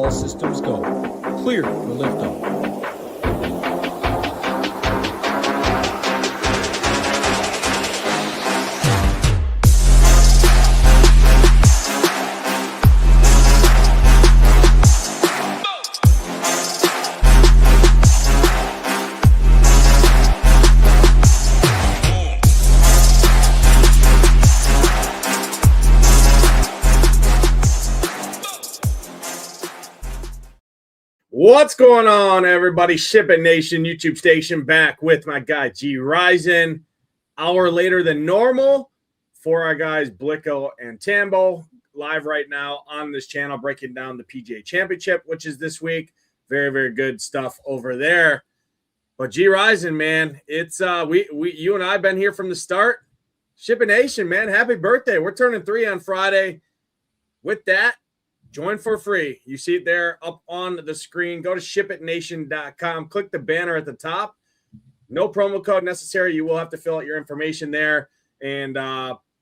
All systems go. Clear for liftoff. What's going on, everybody? Shipping Nation YouTube station back with my guy Gyiraszin. Hour later than normal for our guys Blicko and Tambo live right now on this channel, breaking down the PGA Championship, which is this week. Very, very good stuff over there. But Gyiraszin, man, it's you and I have been here from the start. Shipping Nation, man, happy birthday! We're turning 3 on Friday. With that, join for free. You see it there up on the screen. Go to shipitnation.com. Click the banner at the top. No promo code necessary. You will have to fill out your information there and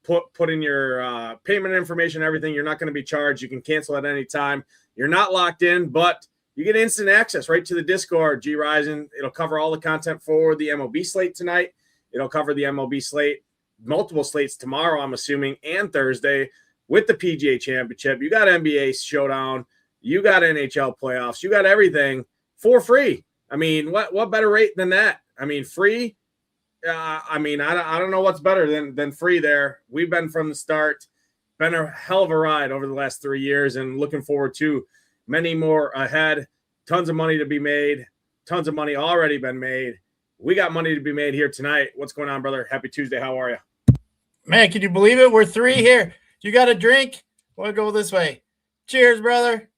put in your payment information, everything. You're not going to be charged. You can cancel at any time. You're not locked in, but you get instant access right to the Discord, Gyiraszin. It'll cover all the content for the MLB slate tonight. It'll cover the MLB slate, multiple slates tomorrow, I'm assuming, and Thursday. With the PGA Championship, you got NBA Showdown, you got NHL playoffs, you got everything for free. I mean, what better rate than that? I mean, free. I don't know what's better than free there. We've been from the start, been a hell of a ride over the last 3 years, and looking forward to many more ahead. Tons of money to be made. Tons of money already been made. We got money to be made here tonight. What's going on, brother? Happy Tuesday. How are you? Man, can you believe it? We're 3 here. You got a drink? We'll go this way. Cheers, brother.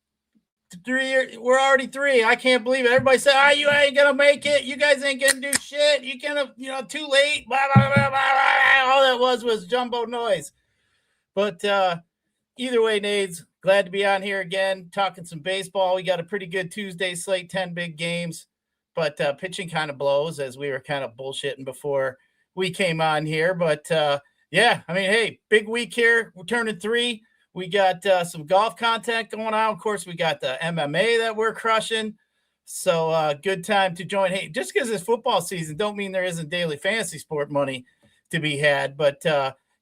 3 years. We're already 3. I can't believe it. Everybody said, you ain't going to make it. You guys ain't going to do shit. You can't, too late. Blah, blah, blah, blah, blah. All that was jumbo noise. But either way, Nades, glad to be on here again, talking some baseball. We got a pretty good Tuesday slate, 10 big games. But pitching kind of blows, as we were kind of bullshitting before we came on here. But, yeah, I mean, hey, big week here. We're turning 3. We got some golf content going on. Of course, we got the MMA that we're crushing. So good time to join. Hey, just because it's football season don't mean there isn't daily fantasy sport money to be had. But,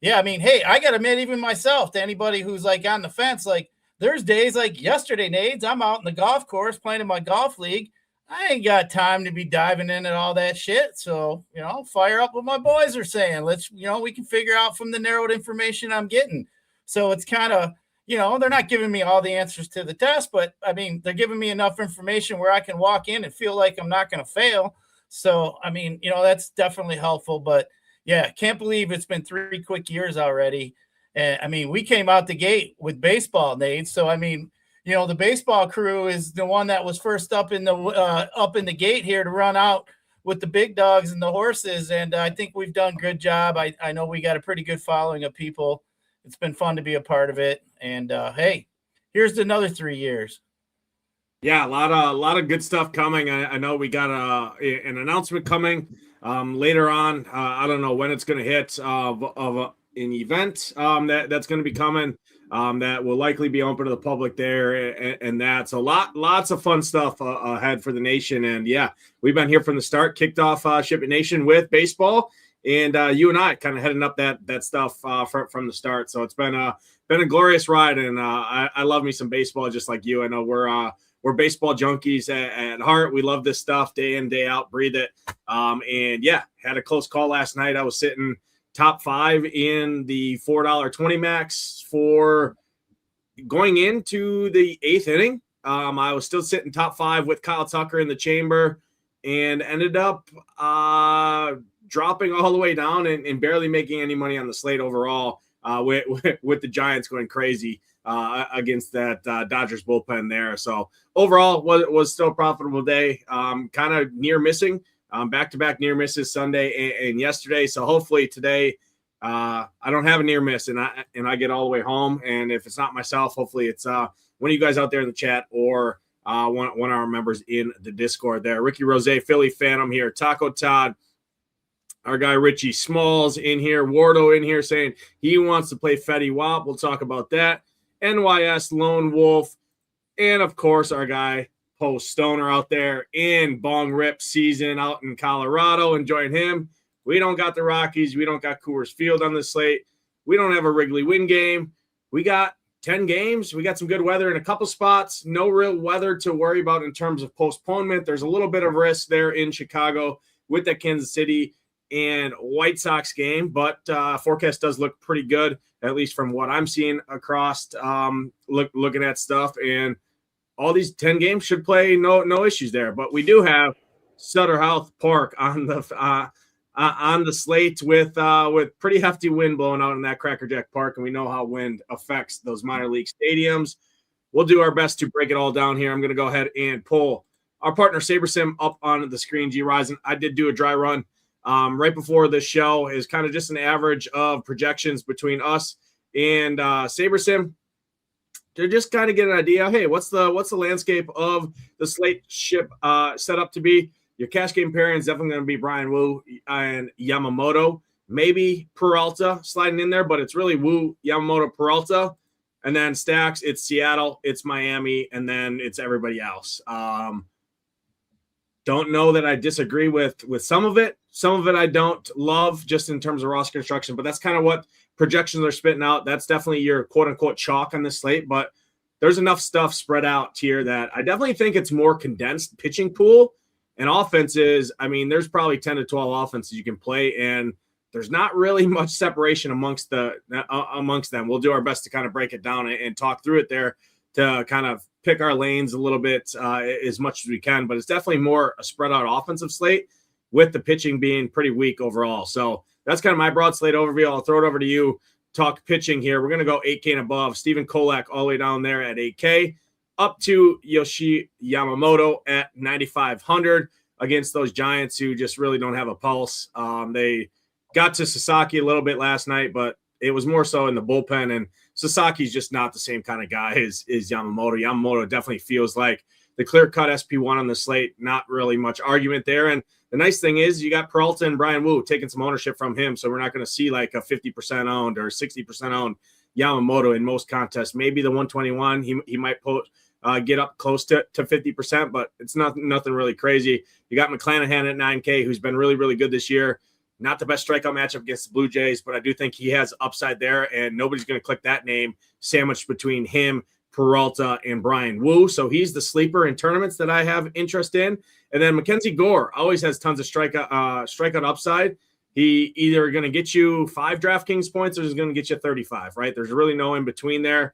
yeah, I mean, hey, I got to admit, even myself, to anybody who's, like, on the fence, like, there's days like yesterday, Nades, I'm out in the golf course playing in my golf league. I ain't got time to be diving in and all that shit. So, fire up what my boys are saying. Let's, we can figure out from the narrowed information I'm getting. So it's kind of, they're not giving me all the answers to the test, but I mean, they're giving me enough information where I can walk in and feel like I'm not going to fail. So, I mean, that's definitely helpful, but yeah, can't believe it's been 3 quick years already. And I mean, we came out the gate with baseball, Nate. So, I mean, the baseball crew is the one that was first up in the gate here to run out with the big dogs and the horses. And I think we've done a good job. I know we got a pretty good following of people. It's been fun to be a part of it. And hey, here's another 3 years. Yeah, a lot of good stuff coming. I know we got an announcement coming later on. I don't know when it's going to hit of an event that's going to be coming. That will likely be open to the public there, and that's a lots of fun stuff ahead for the nation. And yeah, we've been here from the start, kicked off Shipping Nation with baseball, and you and I kind of heading up that stuff from the start. So it's been a glorious ride, and I love me some baseball just like you. I know we're baseball junkies at heart. We love this stuff day in, day out, breathe it. And yeah, had a close call last night. I was sitting top 5 in the $4.20 max for going into the 8th inning. I was still sitting top 5 with Kyle Tucker in the chamber and ended up dropping all the way down and barely making any money on the slate overall with the Giants going crazy against that Dodgers bullpen there. So overall was still a profitable day, kind of near missing. Back-to-back near misses Sunday and yesterday. So hopefully today I don't have a near miss and I get all the way home. And if it's not myself, hopefully it's one of you guys out there in the chat or one of our members in the Discord there. Ricky Rose, Philly Phantom here, Taco Todd, our guy Richie Smalls in here, Wardo in here saying he wants to play Fetty Wap. We'll talk about that. NYS Lone Wolf, And, of course, our guy, Post Stoner, out there in Bong Rip season out in Colorado, enjoying him. We don't got the Rockies. We don't got Coors Field on the slate. We don't have a Wrigley win game. We got 10 games. We got some good weather in a couple spots. No real weather to worry about in terms of postponement. There's a little bit of risk there in Chicago with the Kansas City and White Sox game, but forecast does look pretty good, at least from what I'm seeing across looking at stuff. And all these 10 games should play no issues there. But we do have Sutter Health Park on the slate with pretty hefty wind blowing out in that Crackerjack Park, and we know how wind affects those minor league stadiums. We'll do our best to break it all down here. I'm going to go ahead and pull our partner SaberSim up on the screen. Gyiraszin, I did do a dry run right before the show, is kind of just an average of projections between us and SaberSim to just kind of get an idea. Hey, what's the landscape of the slate ship set up to be? Your cash game pairing is definitely going to be Brian Wu and Yamamoto. Maybe Peralta sliding in there, but it's really Wu, Yamamoto, Peralta. And then stacks, it's Seattle, it's Miami, and then it's everybody else. Don't know that I disagree with some of it. Some of it I don't love just in terms of roster construction, but that's kind of what projections are spitting out. That's definitely your quote-unquote chalk on this slate, but there's enough stuff spread out here that I definitely think it's more condensed pitching pool. And offenses, I mean, there's probably 10 to 12 offenses you can play, and there's not really much separation amongst them. We'll do our best to kind of break it down and talk through it there to kind of pick our lanes a little bit as much as we can. But it's definitely more a spread out offensive slate with the pitching being pretty weak overall. So that's kind of my broad slate overview. I'll throw it over to you. Talk pitching here. We're going to go 8K and above. Stephen Kolak all the way down there at 8K. Up to Yoshi Yamamoto at 9,500 against those Giants who just really don't have a pulse. They got to Sasaki a little bit last night, but it was more so in the bullpen, and Sasaki's just not the same kind of guy as Yamamoto. Yamamoto definitely feels like the clear-cut SP1 on the slate, not really much argument there. And the nice thing is you got Peralta and Brian Wu taking some ownership from him, so we're not going to see like a 50% owned or 60% owned Yamamoto in most contests. Maybe the 121, he might get up close to 50%, but it's nothing really crazy. You got McClanahan at 9K, who's been really, really good this year. Not the best strikeout matchup against the Blue Jays, but I do think he has upside there, and nobody's going to click that name sandwiched between him, Peralta, and Brian Wu. So he's the sleeper in tournaments that I have interest in. And then Mackenzie Gore always has tons of strikeout upside. He either going to get you 5 DraftKings points or he's going to get you 35, right? There's really no in between there.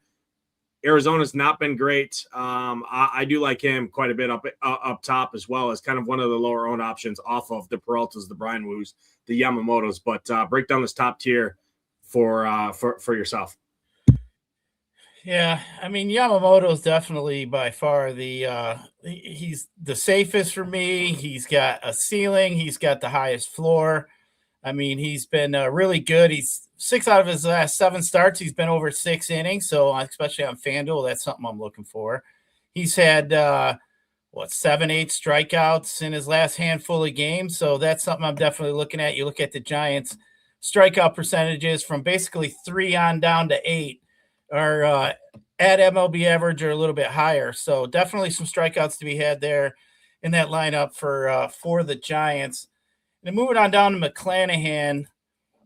Arizona's not been great. I do like him quite a bit up top as well as kind of one of the lower owned options off of the Peraltas, the Brian Wus, the Yamamotos. But break down this top tier for yourself. Yeah, I mean Yamamoto's definitely by far he's the safest for me. He's got a ceiling. He's got the highest floor. I mean, he's been really good. He's 6 out of his last 7 starts. He's been over 6 innings. So especially on FanDuel, that's something I'm looking for. He's had 7-8 strikeouts in his last handful of games. So that's something I'm definitely looking at. You look at the Giants strikeout percentages from basically 3 on down to 8 are at MLB average or a little bit higher. So definitely some strikeouts to be had there in that lineup for the Giants. And moving on down to McClanahan,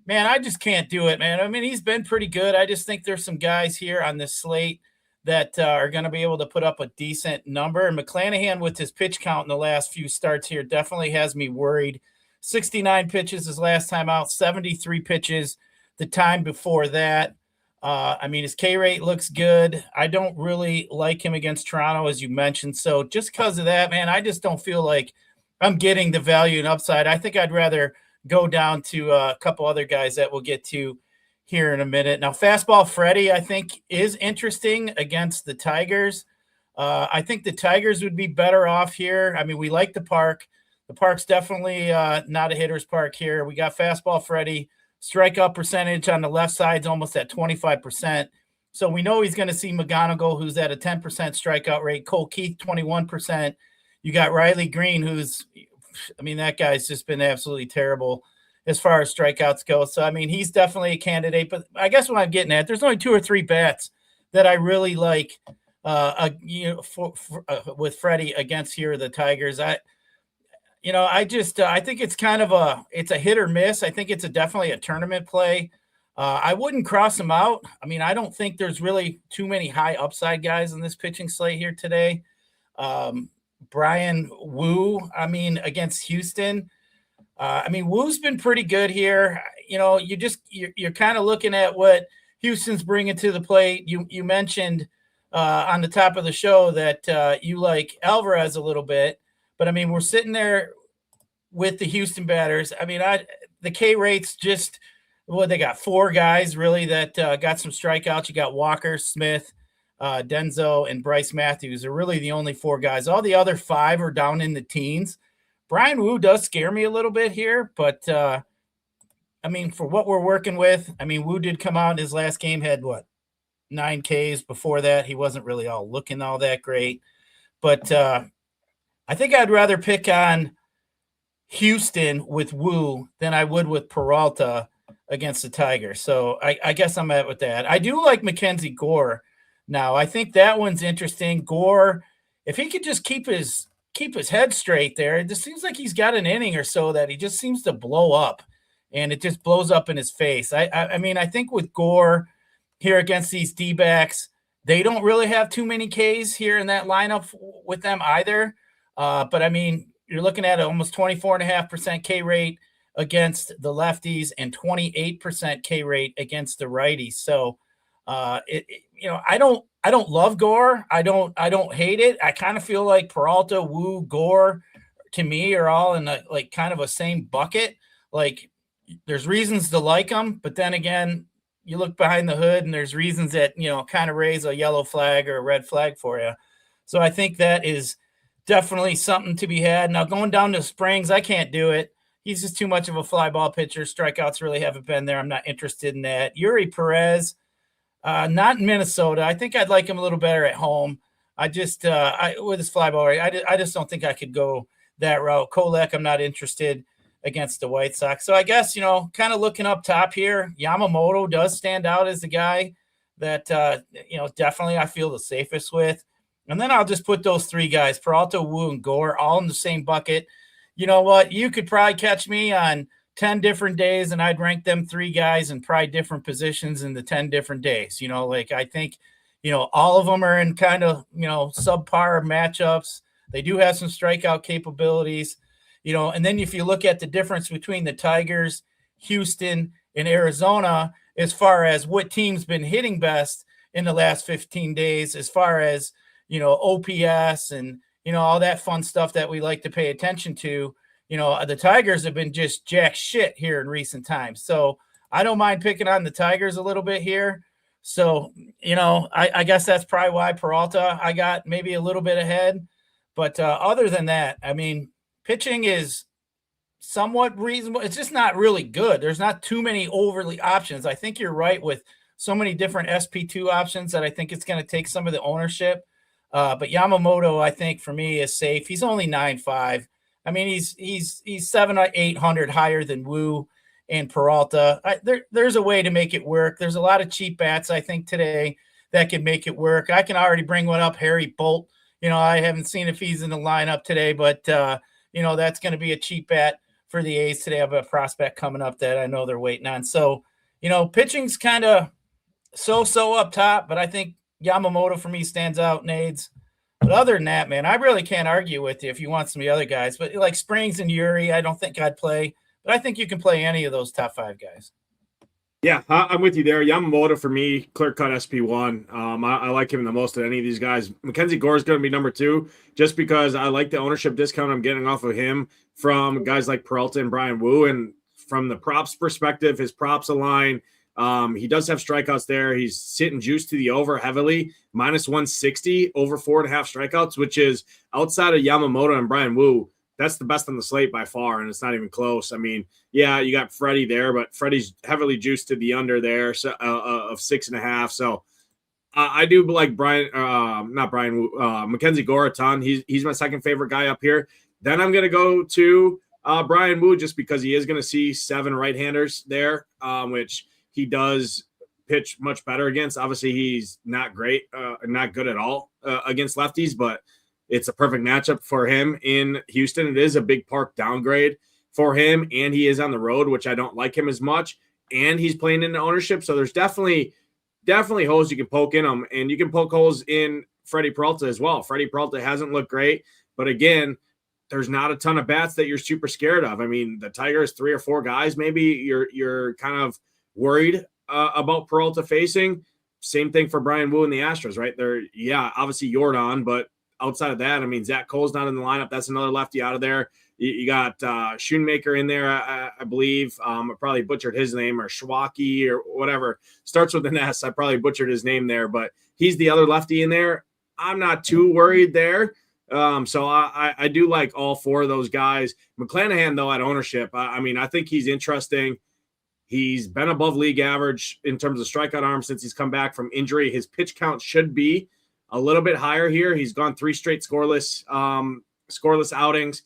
man, I just can't do it, man. I mean, he's been pretty good. I just think there's some guys here on this slate that are going to be able to put up a decent number. And McClanahan, with his pitch count in the last few starts here, definitely has me worried. 69 pitches his last time out, 73 pitches the time before that. I mean, his K rate looks good. I don't really like him against Toronto, as you mentioned. So just because of that, man, I just don't feel like I'm getting the value and upside. I think I'd rather go down to a couple other guys that we'll get to here in a minute. Now, fastball Freddie, I think, is interesting against the Tigers. I think the Tigers would be better off here. I mean, we like the park. The park's definitely not a hitter's park here. We got fastball Freddie. Strikeout percentage on the left side is almost at 25%. So we know he's going to see McGonigal, who's at a 10% strikeout rate. Cole Keith, 21%. You got Riley Green, that guy's just been absolutely terrible as far as strikeouts go. So, I mean, he's definitely a candidate. But I guess what I'm getting at, there's only 2 or 3 bats that I really like with Freddie against here the Tigers. I think it's kind of it's a hit or miss. I think it's definitely a tournament play. I wouldn't cross him out. I mean, I don't think there's really too many high upside guys in this pitching slate here today. Brian Wu, against Houston. Wu's been pretty good here. You're kind of looking at what Houston's bringing to the plate. You mentioned on the top of the show that you like Alvarez a little bit, but we're sitting there with the Houston batters. The K rates just, they got 4 guys really that got some strikeouts. You got Walker, Smith, Denzo, and Bryce Matthews are really the only 4 guys. All the other 5 are down in the teens. Brian Wu does scare me a little bit here, but for what we're working with, Wu did come out in his last game, had 9 Ks. Before that, he wasn't really looking all that great. But I think I'd rather pick on Houston with Wu than I would with Peralta against the Tigers. So I guess I'm at with that. I do like Mackenzie Gore. Now, I think that one's interesting. Gore, if he could just keep his head straight there, it just seems like he's got an inning or so that he just seems to blow up, and it just blows up in his face. I think with Gore here against these D-backs, they don't really have too many Ks here in that lineup with them either. But you're looking at almost 24.5% K rate against the lefties and 28% K rate against the righties. So, I don't love Gore. I don't hate it. I kind of feel like Peralta, Wu, Gore, to me, are all in kind of a same bucket. Like, there's reasons to like them, but then again, you look behind the hood and there's reasons that kind of raise a yellow flag or a red flag for you. So I think that is definitely something to be had. Now, going down to Springs, I can't do it. He's just too much of a fly ball pitcher. Strikeouts really haven't been there. I'm not interested in that. Yuri Perez, not in Minnesota. I think I'd like him a little better at home. With his fly ball rate, I just don't think I could go that route. Kolek, I'm not interested against the White Sox. So I guess, kind of looking up top here, Yamamoto does stand out as the guy that, definitely I feel the safest with. And then I'll just put those 3 guys, Peralta, Wu, and Gore, all in the same bucket. You know what? You could probably catch me on 10 different days, and I'd rank them 3 guys in probably different positions in the 10 different days. I think, all of them are in kind of, subpar matchups. They do have some strikeout capabilities, and then if you look at the difference between the Tigers, Houston, and Arizona, as far as what team's been hitting best in the last 15 days, as far as, OPS and, all that fun stuff that we like to pay attention to, the Tigers have been just jack shit here in recent times. So I don't mind picking on the Tigers a little bit here. So, I guess that's probably why Peralta I got maybe a little bit ahead. But other than that, pitching is somewhat reasonable. It's just not really good. There's not too many overly options. I think you're right with so many different SP2 options that I think it's going to take some of the ownership. But Yamamoto, I think for me is safe. He's only 9.5. He's 700 or 800 higher than Wu and Peralta. There's a way to make it work. There's a lot of cheap bats, I think, today that can make it work. I can already bring one up, Harry Bolt. I haven't seen if he's in the lineup today, but, that's going to be a cheap bat for the A's today. I have a prospect coming up that I know they're waiting on. So, pitching's kind of so up top, but I think Yamamoto for me stands out, Nades. But other than that, man, I really can't argue with you if you want some of the other guys. But like Springs and Yuri, I don't think I'd play. But I think you can play any of those top 5 guys. Yeah, I'm with you there. Yamamoto for me, clear-cut SP1. I like him the most of any of these guys. Mackenzie Gore is going to be number 2 just because I like the ownership discount I'm getting off of him from guys like Peralta and Brian Wu. And from the props perspective, his props align. He does have strikeouts there. He's sitting juice to the over heavily, minus 160, over 4.5 strikeouts, which is outside of Yamamoto and Brian Wu. That's the best on the slate by far, and it's not even close. Yeah, you got Freddie there, but Freddie's heavily juiced to the under there of 6.5. So I do like Mackenzie Gore a ton. He's my second favorite guy up here. Then I'm going to go to Brian Wu just because he is going to see 7 right-handers there, which he does pitch much better against. Obviously, he's not great, not good at all against lefties, but it's a perfect matchup for him in Houston. It is a big park downgrade for him, and he is on the road, which I don't like him as much, and he's playing into ownership. So there's definitely holes you can poke in him, and you can poke holes in Freddie Peralta as well. Freddie Peralta hasn't looked great, but again, there's not a ton of bats that you're super scared of. I mean, the Tigers, 3 or 4 guys, maybe you're kind of worried about Peralta facing. Same thing for Brian Wu and the Astros, right? They're, obviously Yordan, but outside of that, I mean, Zach Cole's not in the lineup. That's another lefty out of there. You got Schoonmaker in there, I believe. I probably butchered his name, or Schwaki or whatever. Starts with an S. I probably butchered his name there, but he's the other lefty in there. I'm not too worried there. So I do like all 4 of those guys. McClanahan, though, at ownership, I mean, I think he's interesting. He's been above league average in terms of strikeout arm since he's come back from injury. His pitch count should be a little bit higher here. He's gone 3 straight scoreless outings.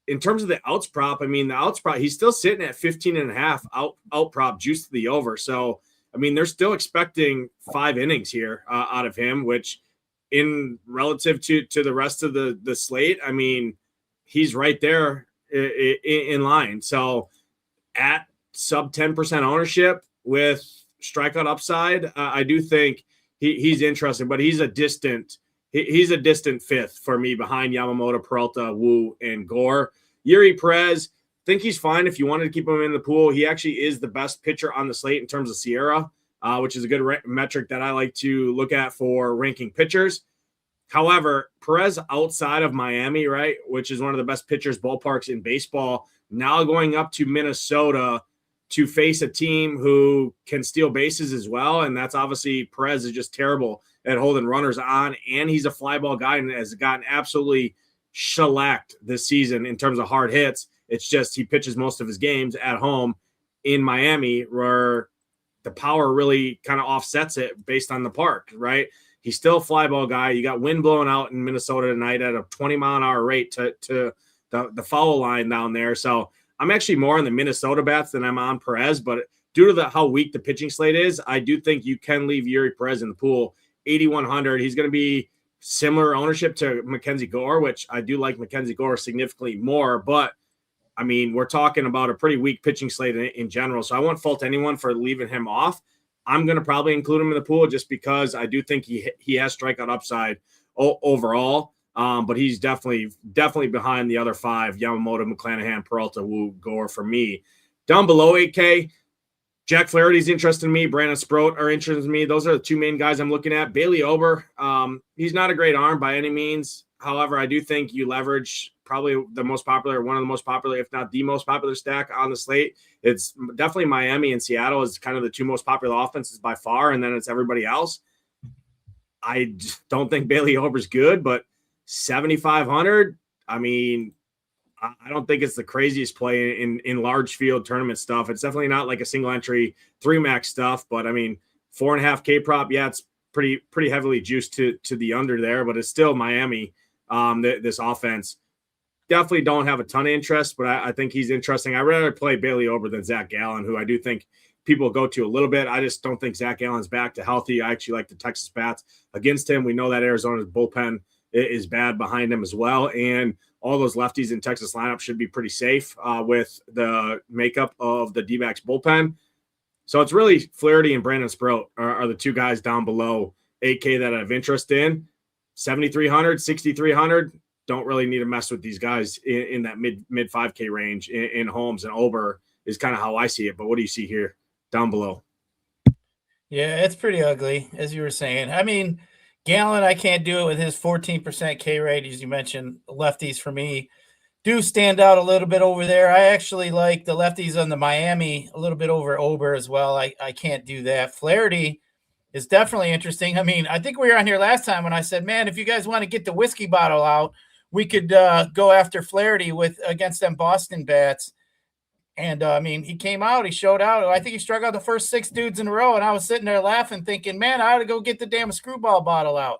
In terms of the outs prop, I mean, the outs prop, he's still sitting at 15.5 out prop juice to the over. So, I mean, they're still expecting 5 innings here out of him, which in relative to the rest of the slate, I mean, he's right there in line. So at sub 10% ownership with strikeout upside, I do think he's interesting, but he's a distant 5th for me behind Yamamoto, Peralta, Wu, and Gore. Yuri Perez, think he's fine if you wanted to keep him in the pool. He actually is the best pitcher on the slate in terms of Sierra, which is a good metric that I like to look at for ranking pitchers. However, Perez outside of Miami, right, which is one of the best pitchers ballparks in baseball, now going up to Minnesota to face a team who can steal bases as well. And that's obviously Perez is just terrible at holding runners on, and he's a fly ball guy and has gotten absolutely shellacked this season in terms of hard hits. It's just he pitches most of his games at home in Miami, where the power really kind of offsets it based on the park, right? He's still a fly ball guy. You got wind blowing out in Minnesota tonight at a 20-mile-an-hour rate to the foul line down there. So I'm actually more on the Minnesota bats than I'm on Perez, but due to how weak the pitching slate is, I do think you can leave Yuri Perez in the pool. 8,100. He's going to be similar ownership to Mackenzie Gore, which I do like Mackenzie Gore significantly more, but I mean, we're talking about a pretty weak pitching slate in general. So I won't fault anyone for leaving him off. I'm going to probably include him in the pool just because I do think he has strikeout upside overall. But he's definitely behind the other 5, Yamamoto, McClanahan, Peralta, Wu, Gore for me. Down below 8K, Jack Flaherty's interested in me. Brandon Sproat are interested in me. Those are the 2 main guys I'm looking at. Bailey Ober, he's not a great arm by any means. However, I do think you leverage probably one of the most popular, if not the most popular stack on the slate. It's definitely Miami and Seattle is kind of the 2 most popular offenses by far, and then it's everybody else. I don't think Bailey Ober's good, but 7,500, I mean, I don't think it's the craziest play in large field tournament stuff. It's definitely not like a single entry 3-max stuff, but I mean, 4.5K prop, yeah, it's pretty heavily juiced to the under there, but it's still Miami. This offense definitely don't have a ton of interest, but I think he's interesting. I'd rather play Bailey Ober than Zach Gallen, who I do think people go to a little bit. I just don't think Zach Gallen's back to healthy. I actually like the Texas bats against him. We know that Arizona's bullpen is bad behind him as well, and all those lefties in Texas lineup should be pretty safe with the makeup of the D-backs bullpen. So it's really Flaherty and Brandon Sproat are the 2 guys down below 8K that I have interest in. 7,300, 6,300. Don't really need to mess with these guys in that mid 5K range in Holmes, and Ober is kind of how I see it. But what do you see here down below? Yeah, it's pretty ugly, as you were saying. I mean, Gallen, I can't do it with his 14% K rate, as you mentioned. Lefties for me do stand out a little bit over there. I actually like the lefties on the Miami a little bit over Ober as well. I can't do that. Flaherty is definitely interesting. I mean, I think we were on here last time when I said, man, if you guys want to get the whiskey bottle out, we could go after Flaherty against them Boston bats. And, I mean, he came out, he showed out. I think he struck out the first 6 dudes in a row, and I was sitting there laughing, thinking, man, I ought to go get the damn screwball bottle out.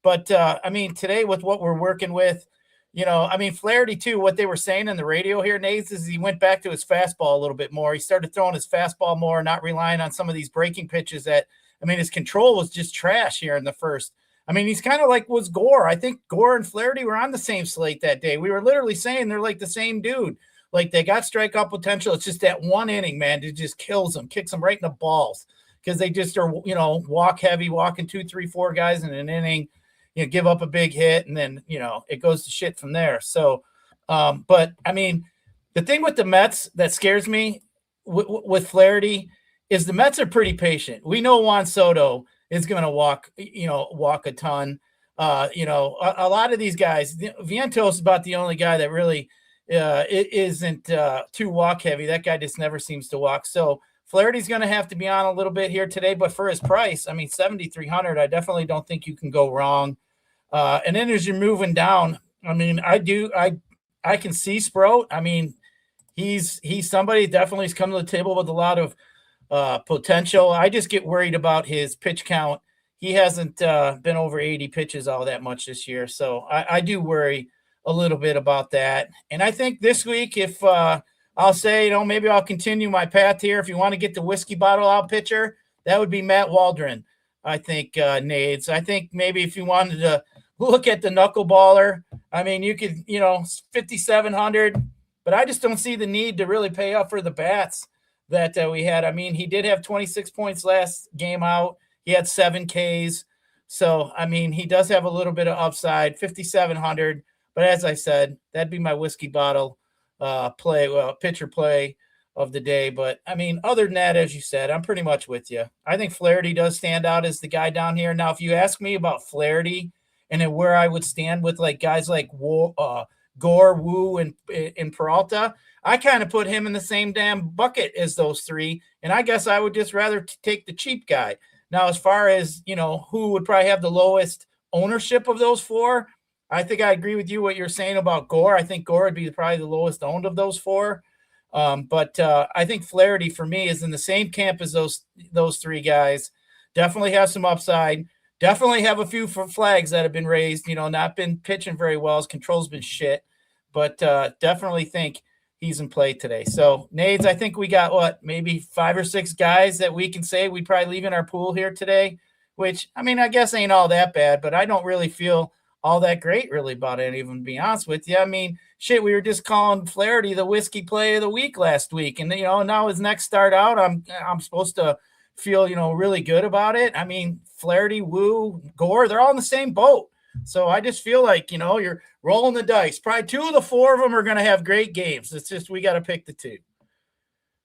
But, I mean, today with what we're working with, I mean, Flaherty too, what they were saying in the radio here, Nate, is he went back to his fastball a little bit more. He started throwing his fastball more, not relying on some of these breaking pitches his control was just trash here in the first. I mean, he's kind of like was Gore. I think Gore and Flaherty were on the same slate that day. We were literally saying they're like the same dude. Like they got strikeout potential. It's just that one inning, man, it just kills them, kicks them right in the balls because they just are, walk heavy, walking 2, 3, 4 guys in an inning, give up a big hit, and then, it goes to shit from there. So, but I mean, the thing with the Mets that scares me with Flaherty is the Mets are pretty patient. We know Juan Soto is going to walk a ton. A lot of these guys, Vientos is about the only guy that really it isn't too walk heavy. That guy just never seems to walk. So Flaherty's going to have to be on a little bit here today, but for his price, I mean, 7,300, I definitely don't think you can go wrong. And then as you're moving down, I mean, I can see Sproat. I mean, he's somebody definitely has come to the table with a lot of potential. I just get worried about his pitch count. He hasn't been over 80 pitches all that much this year. So I do worry a little bit about that. And I think this week, if I'll say, maybe I'll continue my path here. If you want to get the whiskey bottle out pitcher, that would be Matt Waldron. I think Nades. I think maybe if you wanted to look at the knuckleballer, I mean, you could, 5,700, but I just don't see the need to really pay up for the bats that we had. I mean, he did have 26 points last game out. He had 7 Ks. So, I mean, he does have a little bit of upside, 5,700. But as I said, that'd be my whiskey bottle pitcher play of the day. But, I mean, other than that, as you said, I'm pretty much with you. I think Flaherty does stand out as the guy down here. Now, if you ask me about Flaherty and then where I would stand with like guys like Gore, Wu, and Peralta, I kind of put him in the same damn bucket as those three. And I guess I would just rather take the cheap guy. Now, as far as, who would probably have the lowest ownership of those 4, I think I agree with you what you're saying about Gore. I think Gore would be probably the lowest owned of those 4. But I think Flaherty for me is in the same camp as those 3 guys. Definitely have some upside. Definitely have a few flags that have been raised, not been pitching very well. His control's been shit, but definitely think he's in play today. So, Nades, I think we got, maybe 5 or 6 guys that we can say we'd probably leave in our pool here today, which, I mean, I guess ain't all that bad, but I don't really feel all that great really about any of them, to be honest with you. I mean, shit, we were just calling Flaherty the whiskey play of the week last week. And, now his next start out, I'm supposed to feel, really good about it. I mean, Flaherty, Wu, Gore, they're all in the same boat. So I just feel like, you're rolling the dice. Probably 2 of the 4 of them are going to have great games. It's just we got to pick the 2.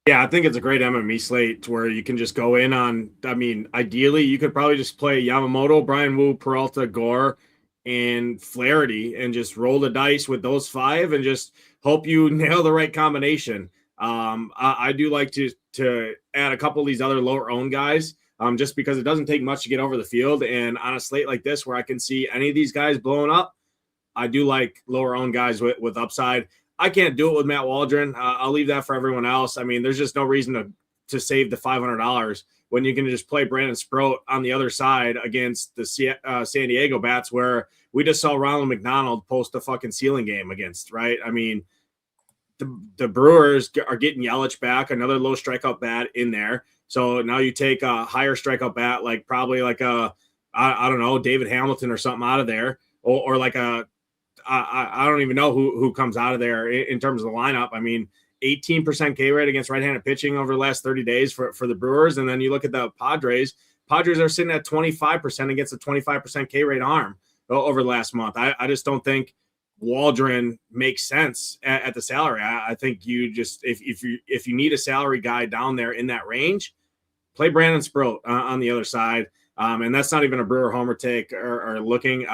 Yeah, I think it's a great MME slate where you can just go in on, I mean, ideally, you could probably just play Yamamoto, Brian Wu, Peralta, Gore, and Flaherty and just roll the dice with those 5 and just hope you nail the right combination. I do like to add a couple of these other lower owned guys. Just because it doesn't take much to get over the field. And on a slate like this, where I can see any of these guys blowing up, I do like lower owned guys with upside. I can't do it with Matt Waldron. I'll leave that for everyone else. I mean, there's just no reason to save the $500 when you can just play Brandon Sproat on the other side against the San Diego bats, where we just saw Ronald McDonald post a fucking ceiling game against, right? I mean, the Brewers are getting Yelich back, another low strikeout bat in there. So now you take a higher strikeout bat, like probably like I don't know, David Hamilton or something out of there, or like I don't even know who comes out of there in terms of the lineup. I mean, 18% K rate against right-handed pitching over the last 30 days for the Brewers. And then you look at the Padres. Padres are sitting at 25% against a 25% K rate arm over the last month. I just don't think Waldron makes sense at the salary. I think you just if you need a salary guy down there in that range, play Brandon Sproat on the other side. And that's not even a Brewer homer take or looking.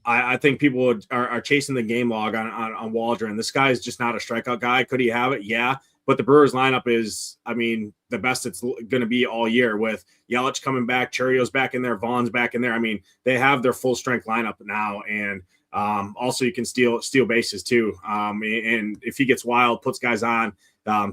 I think people are chasing the game log on Waldron. This guy is just not a strikeout guy. Could he have it? Yeah. But the Brewers lineup is, I mean, the best it's going to be all year, with Yelich coming back, Churrio's back in there, Vaughn's back in there. I mean, they have their full strength lineup now. And also you can steal bases too. And if he gets wild, puts guys on,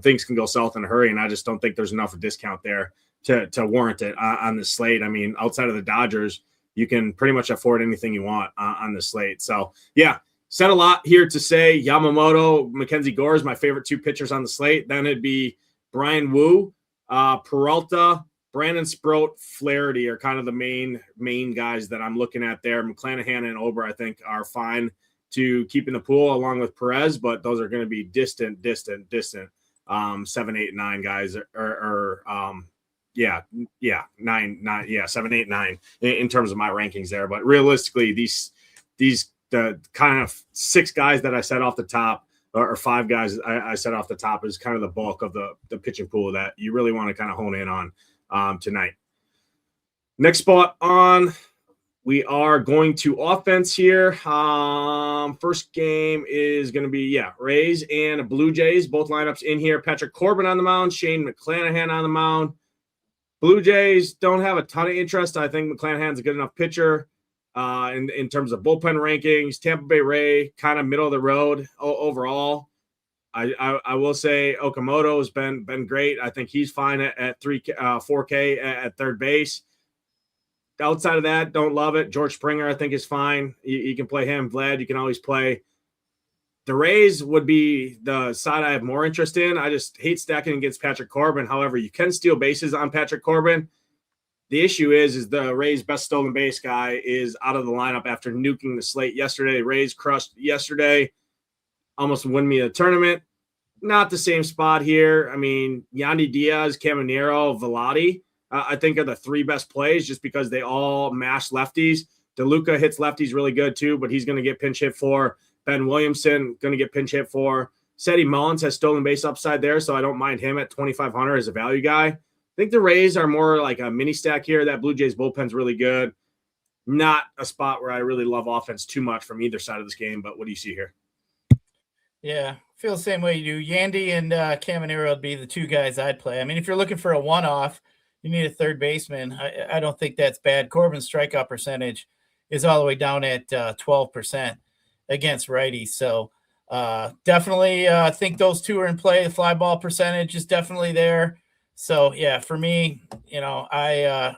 things can go south in a hurry. And I just don't think there's enough of a discount there to warrant it on this slate. I mean, outside of the Dodgers, you can pretty much afford anything you want on the slate. So yeah, Said a lot here to say Yamamoto, Mackenzie Gore is my favorite 2 pitchers on the slate. Then it'd be Brian Wu, Peralta, Brandon Sproat, Flaherty are kind of the main guys that I'm looking at there. McClanahan and Ober, I think, are fine to keep in the pool along with Perez, but those are going to be distant 7, 8, and 9 guys or 7, 8, 9 in terms of my rankings there. But realistically, these the kind of 6 guys that I said off the top, or 5 guys I said off the top, is kind of the bulk of the pitching pool that you really want to kind of hone in on tonight. Next spot on, we are going to offense here. First game is going to be, Rays and Blue Jays, both lineups in here. Patrick Corbin on the mound, Shane McClanahan on the mound. Blue Jays don't have a ton of interest. I think McClanahan's a good enough pitcher in terms of bullpen rankings. Tampa Bay Ray, kind of middle of the road overall. I will say Okamoto has been great. I think he's fine at 4K at third base. Outside of that, don't love it. George Springer, I think, is fine. You can play him. Vlad, you can always play. The Rays would be the side I have more interest in. I just hate stacking against Patrick Corbin. However, you can steal bases on Patrick Corbin. The issue is the Rays' best stolen base guy is out of the lineup after nuking the slate yesterday. Rays crushed yesterday, almost win me the tournament. Not the same spot here. I mean, Yandy Diaz, Caminero, Velati, I think are the 3 best plays just because they all mash lefties. DeLuca hits lefties really good too, but he's going to get pinch hit for. Ben Williamson going to get pinch hit for. Seti Mullins has stolen base upside there, so I don't mind him at 2,500 as a value guy. I think the Rays are more like a mini stack here. That Blue Jays bullpen's really good. Not a spot where I really love offense too much from either side of this game, but what do you see here? Yeah, feel the same way you do. Yandy and Caminero would be the 2 guys I'd play. I mean, if you're looking for a one-off, you need a third baseman. I don't think that's bad. Corbin's strikeout percentage is all the way down at 12% against righties. So definitely think those 2 are in play. The fly ball percentage is definitely there. So, yeah, for me, I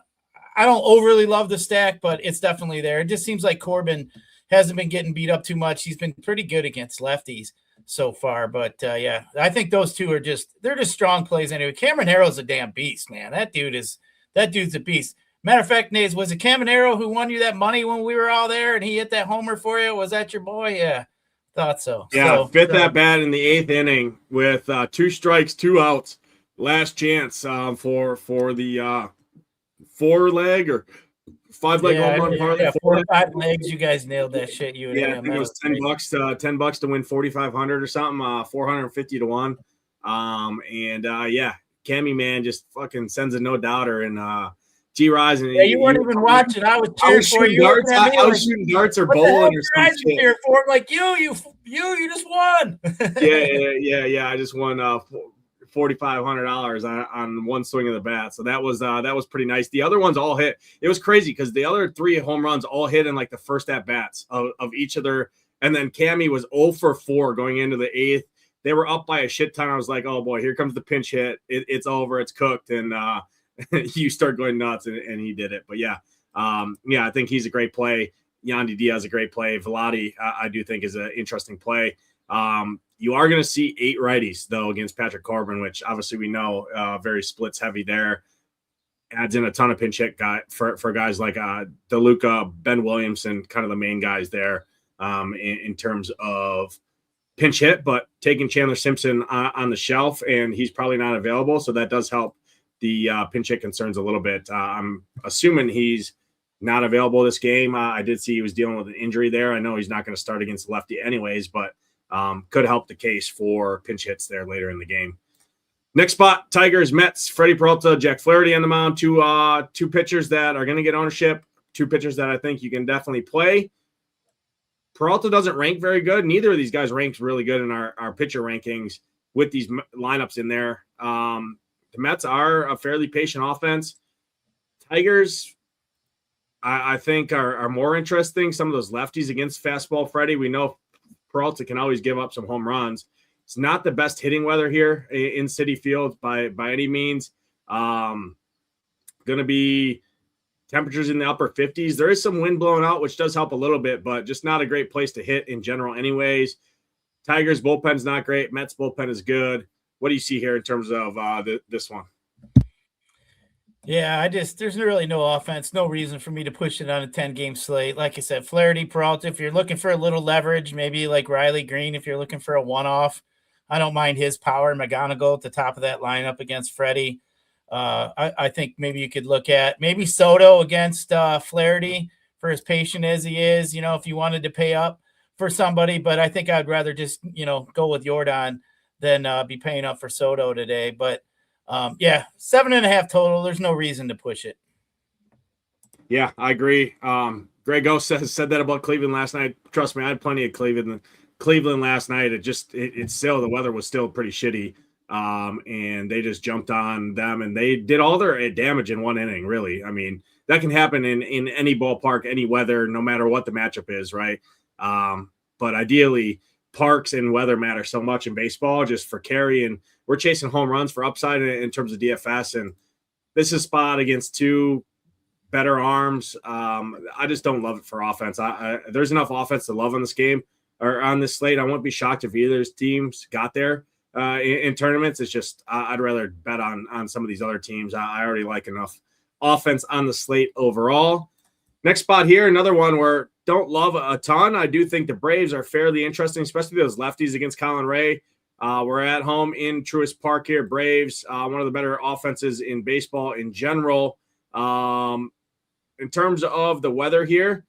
don't overly love the stack, but it's definitely there. It just seems like Corbin hasn't been getting beat up too much. He's been pretty good against lefties so far. But, I think those 2 are they're just strong plays anyway. Cameron Harrell's a damn beast, man. That dude's a beast. Matter of fact, Nays, was it Caminero who won you that money when we were all there and he hit that homer for you? Was that your boy? Yeah, thought so. Yeah, fit that bat in the 8th inning with 2 strikes, 2 outs. Last chance for the 4-leg or 5-leg home run parlay. Yeah, 4 or 5 legs. You guys nailed that shit. I think it was $10 to win 4,500 or something. 450 to 1. Cammy man just fucking sends a no doubter and Gyiraszin. Yeah, you weren't even watching. I was cheering for you. I was shooting darts or bowling or something. Cheer for like you just won. yeah. I just won $4,500 on one swing of the bat. So that was pretty nice. The other ones all hit. It was crazy because the other 3 home runs all hit in like the first at bats of each of their. And then Cammy was 0 for 4 going into the 8th. They were up by a shit ton. I was like, oh boy, here comes the pinch hit. It's over. It's cooked. And you start going nuts, and he did it. But I think he's a great play. Yandy Diaz is a great play. Velati, I do think is an interesting play. You are going to see 8 righties, though, against Patrick Corbin, which obviously we know very splits heavy there. Adds in a ton of pinch hit for guys like DeLuca, Ben Williamson, kind of the main guys there in terms of pinch hit, but taking Chandler Simpson on the shelf, and he's probably not available, so that does help the pinch hit concerns a little bit. I'm assuming he's not available this game. I did see he was dealing with an injury there. I know he's not going to start against lefty anyways, but could help the case for pinch hits there later in the game. Next spot, Tigers, Mets, Freddie Peralta, Jack Flaherty on the mound. Two pitchers that are going to get ownership, 2 pitchers that I think you can definitely play. Peralta doesn't rank very good. Neither of these guys ranks really good in our pitcher rankings with these lineups in there. The Mets are a fairly patient offense. Tigers, I think, are more interesting. Some of those lefties against fastball Freddie. We know Peralta can always give up some home runs. It's not the best hitting weather here in Citi Field by any means. Going to be Temperatures in the upper 50s. There is some wind blowing out, which does help a little bit, but just not a great place to hit in general anyways. Tigers bullpen's not great. Mets bullpen is good. What do you see here in terms of this one? Yeah, there's really no offense, no reason for me to push it on a 10-game slate. Like I said, Flaherty, Peralta, if you're looking for a little leverage, maybe like Riley Green, if you're looking for a one-off, I don't mind his power. McGonigal at the top of that lineup against Freddie. I think maybe you could look at maybe Soto against Flaherty for as patient as he is, if you wanted to pay up for somebody. But I think I'd rather just, go with Jordan than be paying up for Soto today. But 7.5 total. There's no reason to push it. Yeah, I agree. Greg O said that about Cleveland last night. Trust me, I had plenty of Cleveland last night. It's still, the weather was still pretty shitty. And they just jumped on them and they did all their damage in one inning, really. I mean, that can happen in any ballpark, any weather, no matter what the matchup is, right? But ideally, parks and weather matter so much in baseball just for carry, and we're chasing home runs for upside in terms of DFS, and this is a spot against two better arms. I just don't love it for offense. There's enough offense to love on this game or on this slate. I wouldn't be shocked if either teams got there in tournaments. It's just I'd rather bet on some of these other teams. I already like enough offense on the slate overall. Next spot here, another one where don't love a ton. I do think the Braves are fairly interesting, especially those lefties against Colin Ray. We're at home in Truist Park here. Braves, one of the better offenses in baseball in general. In terms of the weather here,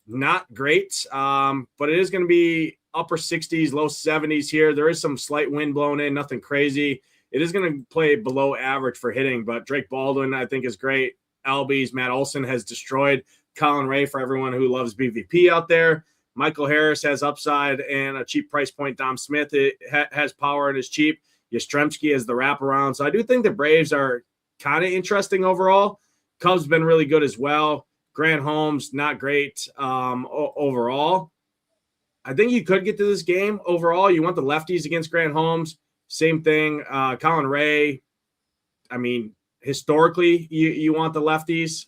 not great, but it is going to be upper 60s, low 70s here. There is some slight wind blowing in, nothing crazy. It is going to play below average for hitting, but Drake Baldwin, I think, is great. Albies, Matt Olson has destroyed Colin Ray for everyone who loves BVP out there. Michael Harris has upside and a cheap price point. Dom Smith has power and is cheap. Yastrzemski has the wraparound. So I do think the Braves are kind of interesting overall. Cubs been really good as well. Grant Holmes, not great overall. I think you could get to this game overall. You want the lefties against Grant Holmes. Same thing. Colin Ray, I mean, historically, you want the lefties.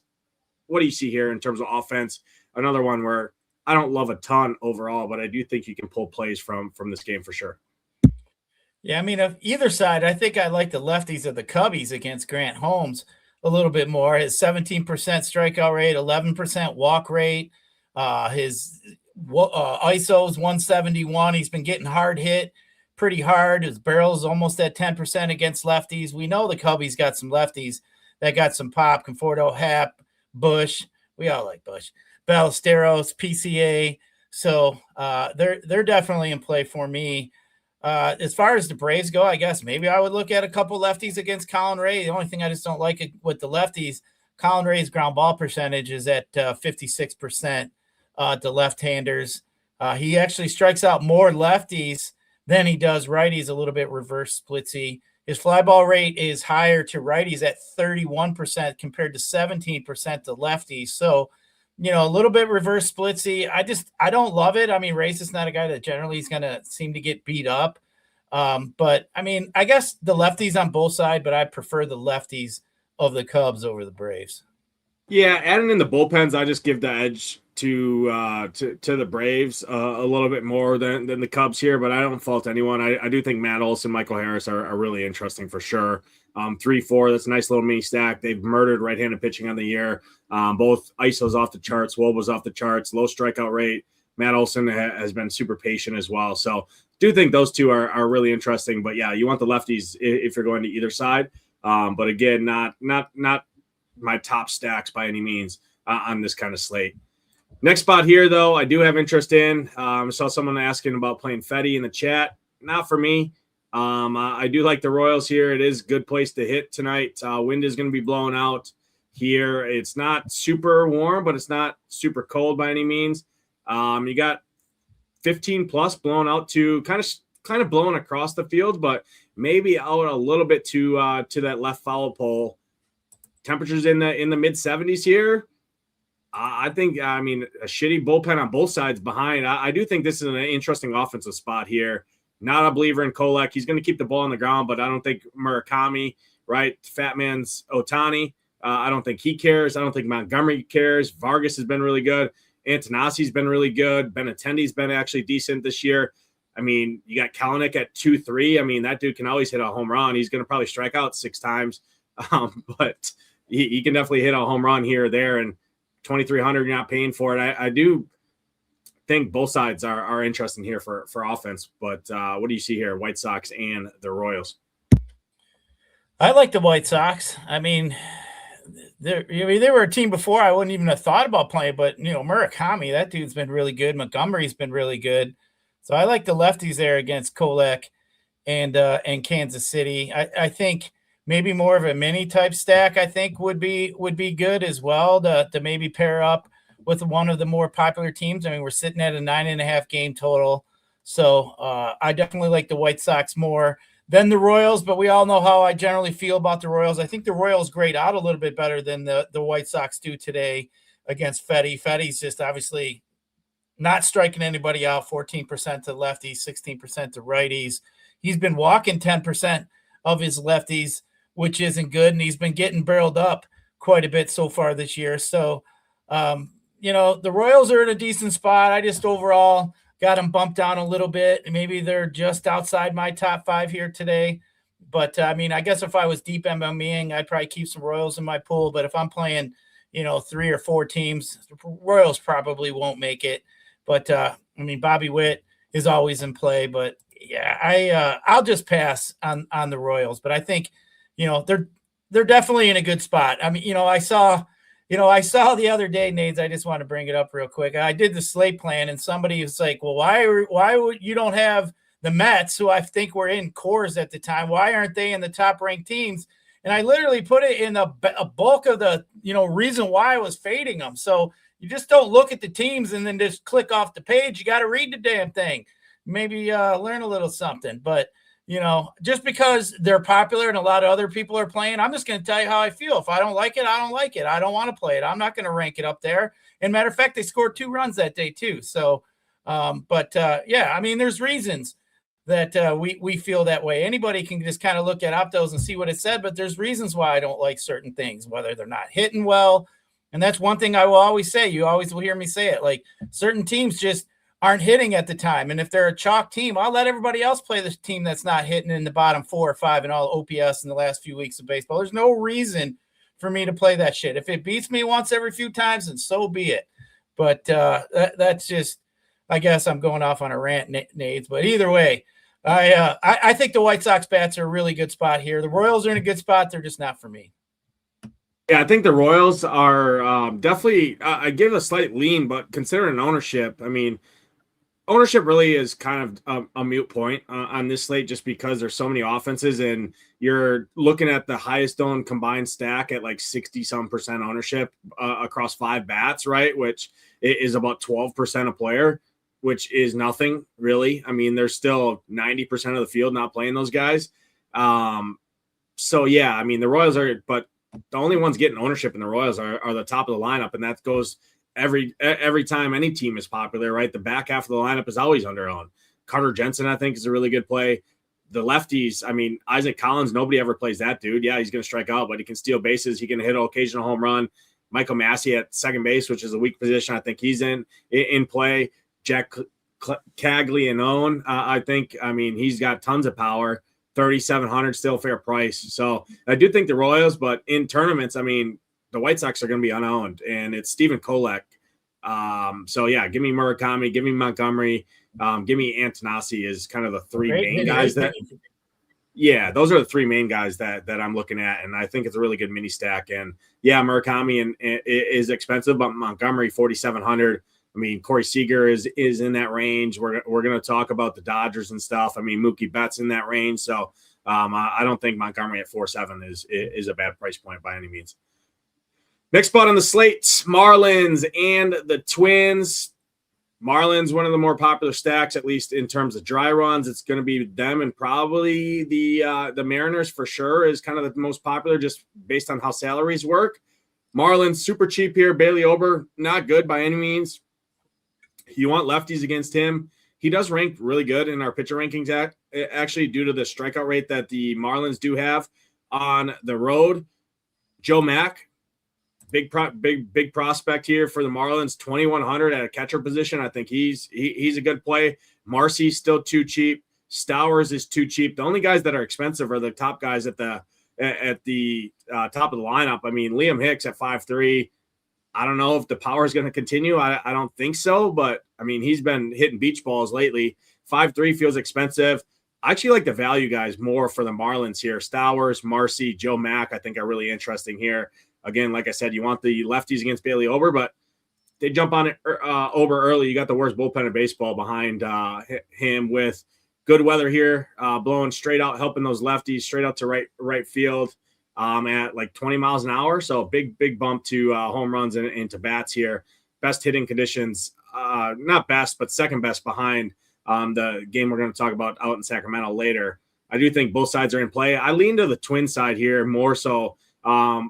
What do you see here in terms of offense? Another one where I don't love a ton overall, but I do think you can pull plays from this game for sure. Yeah, I mean, of either side, I think I like the lefties of the Cubbies against Grant Holmes a little bit more. His 17% strikeout rate, 11% walk rate. His ISO is 171. He's been getting hard hit pretty hard. His barrel is almost at 10% against lefties. We know the Cubbies got some lefties that got some pop. Conforto, Happ, Bush. We all like Bush. Ballesteros, PCA. So they're definitely in play for me. As far as the Braves go, I guess maybe I would look at a couple lefties against Colin Ray. The only thing I just don't like with the lefties, Colin Ray's ground ball percentage is at 56% to left-handers. He actually strikes out more lefties than he does righties, a little bit reverse splitsy. His fly ball rate is higher to righties at 31% compared to 17% to lefties. So, a little bit reverse splitsy. I don't love it. I mean, Ray's is not a guy that generally is going to seem to get beat up. But I mean, I guess the lefties on both sides, but I prefer the lefties of the Cubs over the Braves. Yeah, adding in the bullpens, I just give the edge to the Braves a little bit more than the Cubs here, but I don't fault anyone. I do think Matt Olson, Michael Harris are really interesting for sure. 3-4, that's a nice little mini stack. They've murdered right-handed pitching on the year. Both ISO's off the charts, Wobo's off the charts, low strikeout rate. Matt Olson has been super patient as well. So do think those two are really interesting. But yeah, you want the lefties if you're going to either side. But again, not my top stacks by any means on this kind of slate. Next spot here, though, I do have interest in. I saw someone asking about playing Fetty in the chat. Not for me. I do like the Royals here. It is a good place to hit tonight. Wind is going to be blowing out here. It's not super warm, but it's not super cold by any means. You got 15 plus blowing out to kind of blowing across the field, but maybe out a little bit to that left foul pole. Temperatures in the mid 70s here. I think, a shitty bullpen on both sides behind. I do think this is an interesting offensive spot here. Not a believer in Kolek. He's going to keep the ball on the ground, but I don't think Murakami, right? Fat man's Ohtani. I don't think he cares. I don't think Montgomery cares. Vargas has been really good. Antonasi's been really good. Benintendi's been actually decent this year. I mean, you got Kalanick at 2-3. I mean, that dude can always hit a home run. He's going to probably strike out 6 times, but he can definitely hit a home run here or there. And 2,300, you're not paying for it. I do think both sides are interesting here for offense. But what do you see here? White Sox and the Royals. I like the White Sox. I mean, they were a team before I wouldn't even have thought about playing, but Murakami, that dude's been really good. Montgomery's been really good. So I like the lefties there against Kolek and Kansas City. I think maybe more of a mini type stack, I think would be good as well to maybe pair up with one of the more popular teams. I mean, we're sitting at a 9.5 game total. So I definitely like the White Sox more than the Royals, but we all know how I generally feel about the Royals. I think the Royals grade out a little bit better than the White Sox do today against Fetty. Fetty's just obviously not striking anybody out, 14% to lefties, 16% to righties. He's been walking 10% of his lefties, which isn't good, and he's been getting barreled up quite a bit so far this year. So, the Royals are in a decent spot. I just overall got them bumped down a little bit. Maybe they're just outside my top 5 here today. But, I mean, I guess if I was deep MLBing, I'd probably keep some Royals in my pool. But if I'm playing, 3 or 4 teams, the Royals probably won't make it. But, Bobby Witt is always in play. But, yeah, I'll just pass on the Royals. But I think, they're definitely in a good spot. I mean, I saw the other day, Nades, I just want to bring it up real quick. I did the slate plan, and somebody was like, well, why would you don't have the Mets, who I think were in cores at the time? Why aren't they in the top-ranked teams? And I literally put it in a bulk of the, reason why I was fading them. So you just don't look at the teams and then just click off the page. You got to read the damn thing. Maybe learn a little something. But, just because they're popular and a lot of other people are playing, I'm just going to tell you how I feel. If I don't like it, I don't like it. I don't want to play it. I'm not going to rank it up there. And matter of fact, they scored 2 runs that day too. So, there's reasons that we feel that way. Anybody can just kind of look at Optos and see what it said, but there's reasons why I don't like certain things, whether they're not hitting well. And that's one thing I will always say. You always will hear me say it. Like, certain teams just aren't hitting at the time. And if they're a chalk team, I'll let everybody else play the team that's not hitting in the bottom 4 or 5 in all OPS in the last few weeks of baseball. There's no reason for me to play that shit. If it beats me once every few times, then so be it. But that's just, I guess I'm going off on a rant, Nades. But either way, I think the White Sox bats are a really good spot here. The Royals are in a good spot. They're just not for me. Yeah, I think the Royals are definitely I give a slight lean, but considering ownership, I mean, ownership really is kind of a moot point on this slate just because there's so many offenses and you're looking at the highest owned combined stack at like 60-some% ownership across 5 bats, right? Which is about 12% a player, which is nothing really. I mean, there's still 90% of the field not playing those guys. So yeah, I mean, the Royals are, but the only ones getting ownership in the Royals are the top of the lineup. And that goes every time any team is popular, right? The back half of the lineup is always under-owned. Carter Jensen, I think, is a really good play. The lefties, I mean, Isaac Collins, nobody ever plays that dude. Yeah, he's going to strike out, but he can steal bases. He can hit an occasional home run. Michael Massey at second base, which is a weak position. I think he's in play. Jack Caglianone, I think, I mean, he's got tons of power. 3,700, still fair price. So I do think the Royals, but in tournaments, I mean, the White Sox are going to be unowned, and it's Stephen Kolek. So yeah, give me Murakami, give me Montgomery, give me Antonasi is kind of the 3 main guys that. Yeah, those are the 3 main guys that I'm looking at, and I think it's a really good mini stack. And yeah, Murakami is expensive, but Montgomery 4,700. I mean, Corey Seager is in that range. We're going to talk about the Dodgers and stuff. I mean, Mookie Betts in that range. So I don't think Montgomery at 4.7 is a bad price point by any means. Next spot on the slate, Marlins and the Twins. Marlins, one of the more popular stacks, at least in terms of dry runs. It's going to be them and probably the Mariners for sure is kind of the most popular just based on how salaries work. Marlins, super cheap here. Bailey Ober, not good by any means. You want lefties against him. He does rank really good in our pitcher rankings, actually, due to the strikeout rate that the Marlins do have on the road. Joe Mack, big prospect here for the Marlins. 2,100 at a catcher position. I think he's a good play. Marcy's still too cheap. Stowers is too cheap. The only guys that are expensive are the top guys at the top of the lineup. I mean, Liam Hicks at 5'3". I don't know if the power is going to continue. I don't think so, but I mean, he's been hitting beach balls lately. 5'3" feels expensive. I actually like the value guys more for the Marlins here. Stowers, Marcy, Joe Mack, I think are really interesting here. Again, like I said, you want the lefties against Bailey Ober, but they jump on it Ober early. You got the worst bullpen in baseball behind him with good weather here, blowing straight out, helping those lefties straight out to right field at like 20 miles an hour. So big bump to home runs and to bats here. Best hitting conditions, not best, but second best behind the game we're going to talk about out in Sacramento later. I do think both sides are in play. I lean to the Twin side here more so.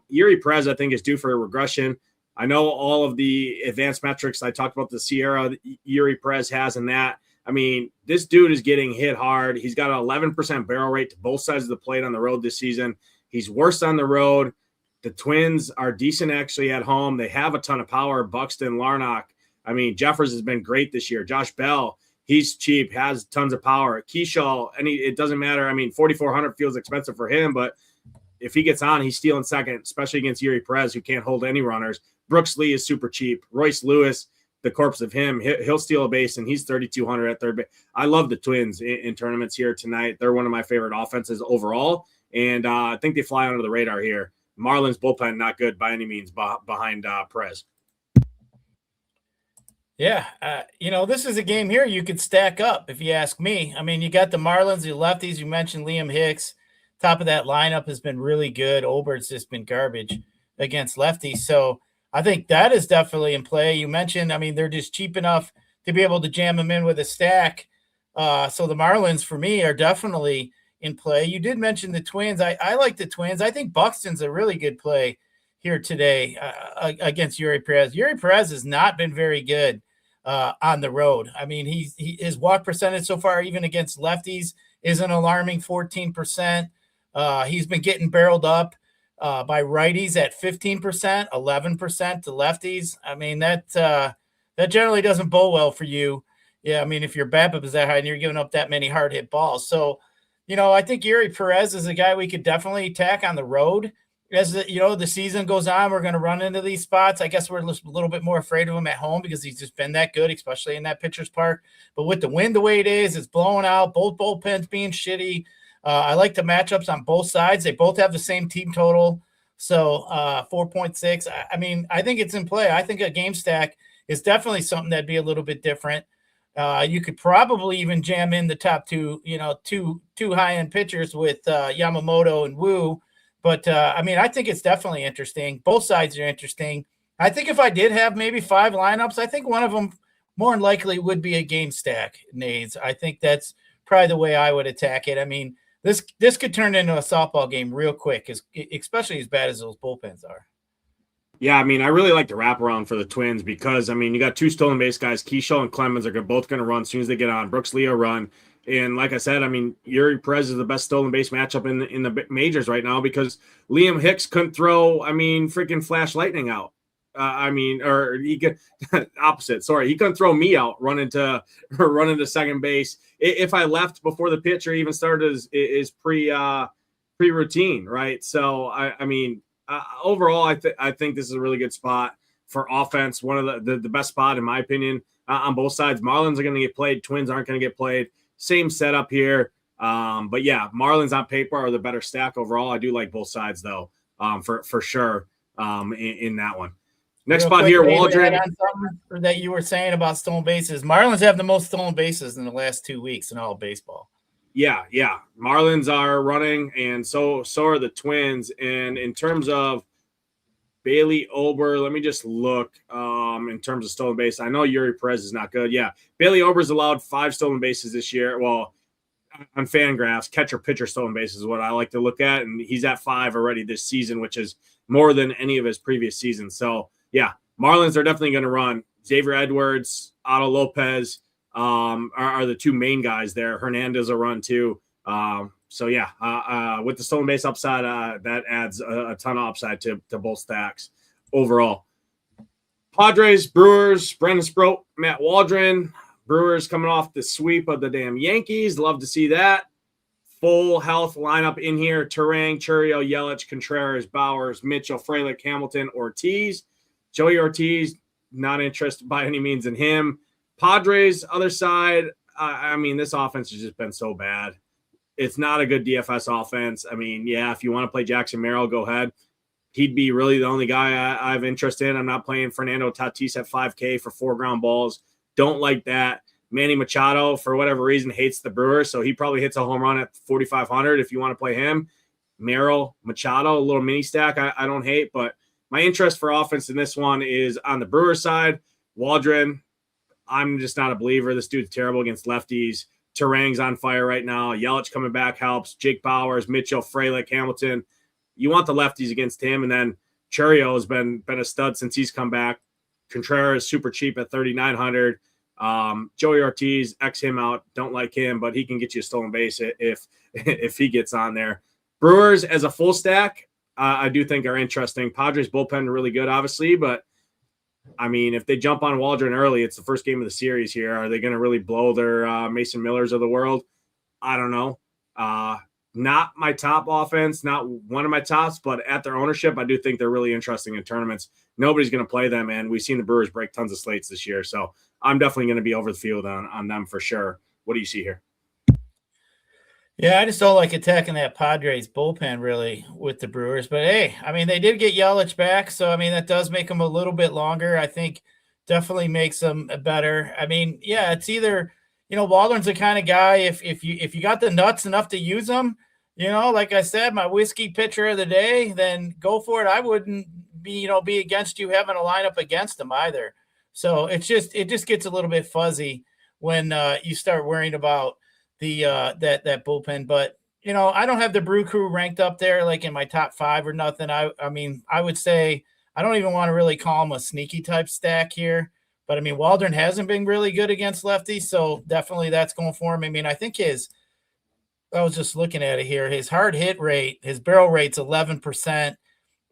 Yuri Perez, I think, is due for a regression. I know all of the advanced metrics I talked about the Sierra Yuri Perez has in that. I mean, this dude is getting hit hard. He's got an 11% barrel rate to both sides of the plate on the road this season. He's worse on the road. The Twins are decent actually at home. They have a ton of power. Buxton, Larnach. I mean, Jeffers has been great this year. Josh Bell, he's cheap, has tons of power. Keishall, it doesn't matter. I mean, 4,400 feels expensive for him, but if he gets on, he's stealing second, especially against Yuri Perez, who can't hold any runners. Brooks Lee is super cheap. Royce Lewis, the corpse of him, he'll steal a base, and he's 3,200 at third base. I love the Twins in tournaments here tonight. They're one of my favorite offenses overall, and I think they fly under the radar here. Marlins bullpen not good by any means behind Perez. Yeah, this is a game here you could stack up if you ask me. I mean, you got the Marlins, the lefties. You mentioned Liam Hicks. Top of that lineup has been really good. Obert's just been garbage against lefties. So I think that is definitely in play. You mentioned, I mean, they're just cheap enough to be able to jam them in with a stack. So the Marlins, for me, are definitely in play. You did mention the Twins. I like the Twins. I think Buxton's a really good play here today against Yuri Perez. Yuri Perez has not been very good on the road. I mean, his walk percentage so far, even against lefties, is an alarming 14%. He's been getting barreled up by righties at 15%, 11% to lefties. I mean, that generally doesn't bode well for you. Yeah, I mean, if your BABIP is that high and you're giving up that many hard hit balls. So, I think Yuri Perez is a guy we could definitely attack on the road. As the season goes on, we're going to run into these spots. I guess we're a little bit more afraid of him at home because he's just been that good, especially in that pitcher's park. But with the wind the way it is, it's blowing out, both bullpens being shitty. I like the matchups on both sides. They both have the same team total. So 4.6. I mean, I think it's in play. I think a game stack is definitely something that'd be a little bit different. You could probably even jam in the top two high-end pitchers with Yamamoto and Wu. But, I mean, I think it's definitely interesting. Both sides are interesting. I think if I did have maybe 5 lineups, I think one of them more than likely would be a game stack, Nades. I think that's probably the way I would attack it. I mean, this could turn into a softball game real quick, especially as bad as those bullpens are. Yeah, I mean, I really like the wraparound for the Twins because, I mean, you got 2 stolen base guys. Keishall and Clemens are both going to run as soon as they get on. Brooks Lee will run. And like I said, I mean, Yuri Perez is the best stolen base matchup in the majors right now because Liam Hicks couldn't throw, freaking flash lightning out. Or he could opposite. Sorry, he couldn't throw me out running to second base if I left before the pitcher even started his pre-routine, right? So overall, I think this is a really good spot for offense. One of the best spot in my opinion on both sides. Marlins are going to get played. Twins aren't going to get played. Same setup here. But yeah, Marlins on paper are the better stack overall. I do like both sides though, for sure in that one. Next spot here, Waldron. That you were saying about stolen bases. Marlins have the most stolen bases in the last 2 weeks in all of baseball. Yeah. Marlins are running, and so are the Twins. And in terms of Bailey Ober, let me just look in terms of stolen base. I know Yuri Perez is not good. Yeah, Bailey Ober's allowed 5 stolen bases this year. Well, on FanGraphs, catcher-pitcher stolen bases is what I like to look at, and he's at 5 already this season, which is more than any of his previous seasons. So, yeah, Marlins are definitely going to run. Xavier Edwards, Otto Lopez are the 2 main guys there. Hernandez will run too. So, yeah, with the stolen base upside, that adds a ton of upside to both stacks. overall. Padres, Brewers, Brandon Sproat, Matt Waldron. Brewers coming off the sweep of the damn Yankees. Love to see that. Full health lineup in here. Turang, Churiel, Yelich, Contreras, Bowers, Mitchell, Frelick, Hamilton, Ortiz. Joey Ortiz, not interested by any means in him. Padres, other side. I mean, this offense has just been so bad. It's not a good DFS offense. I mean, yeah, if you want to play Jackson Merrill, go ahead. He'd be really the only guy I have interest in. I'm not playing Fernando Tatis at 5K for 4 ground balls. Don't like that. Manny Machado, for whatever reason, hates the Brewers, so he probably hits a home run at 4,500 if you want to play him. Merrill, Machado, a little mini stack I don't hate, but my interest for offense in this one is on the Brewers side. Waldron, I'm just not a believer. This dude's terrible against lefties. Turang's on fire right now. Yelich coming back helps. Jake Bowers, Mitchell, Frelick, Hamilton. You want the lefties against him, and then Churiel has been a stud since he's come back. Contreras super cheap at 3,900. Joey Ortiz, X him out. Don't like him, but he can get you a stolen base if he gets on there. Brewers as a full stack, I do think are interesting. Padres bullpen really good, obviously, but I mean, if they jump on Waldron early, it's the first game of the series here. Are they going to really blow their Mason Millers of the world? I don't know. Not my top offense, not one of my tops, but at their ownership, I do think they're really interesting in tournaments. Nobody's going to play them, and we've seen the Brewers break tons of slates this year, so I'm definitely going to be over the field on them for sure. What do you see here? Yeah, I just don't like attacking that Padres bullpen really with the Brewers. But, hey, I mean, they did get Yelich back, so, I mean, that does make them a little bit longer. I think definitely makes them better. I mean, yeah, it's either – Waldron's the kind of guy, if you got the nuts enough to use him, like I said, my whiskey pitcher of the day, then go for it. I wouldn't be against you having a lineup against him either. So it just gets a little bit fuzzy when you start worrying about the that bullpen. But I don't have the Brew Crew ranked up there like in my top 5 or nothing. I mean, I would say I don't even want to really call him a sneaky type stack here. But, I mean, Waldron hasn't been really good against lefties, so definitely that's going for him. I mean, I think I was just looking at it here, his hard hit rate, his barrel rate's 11%.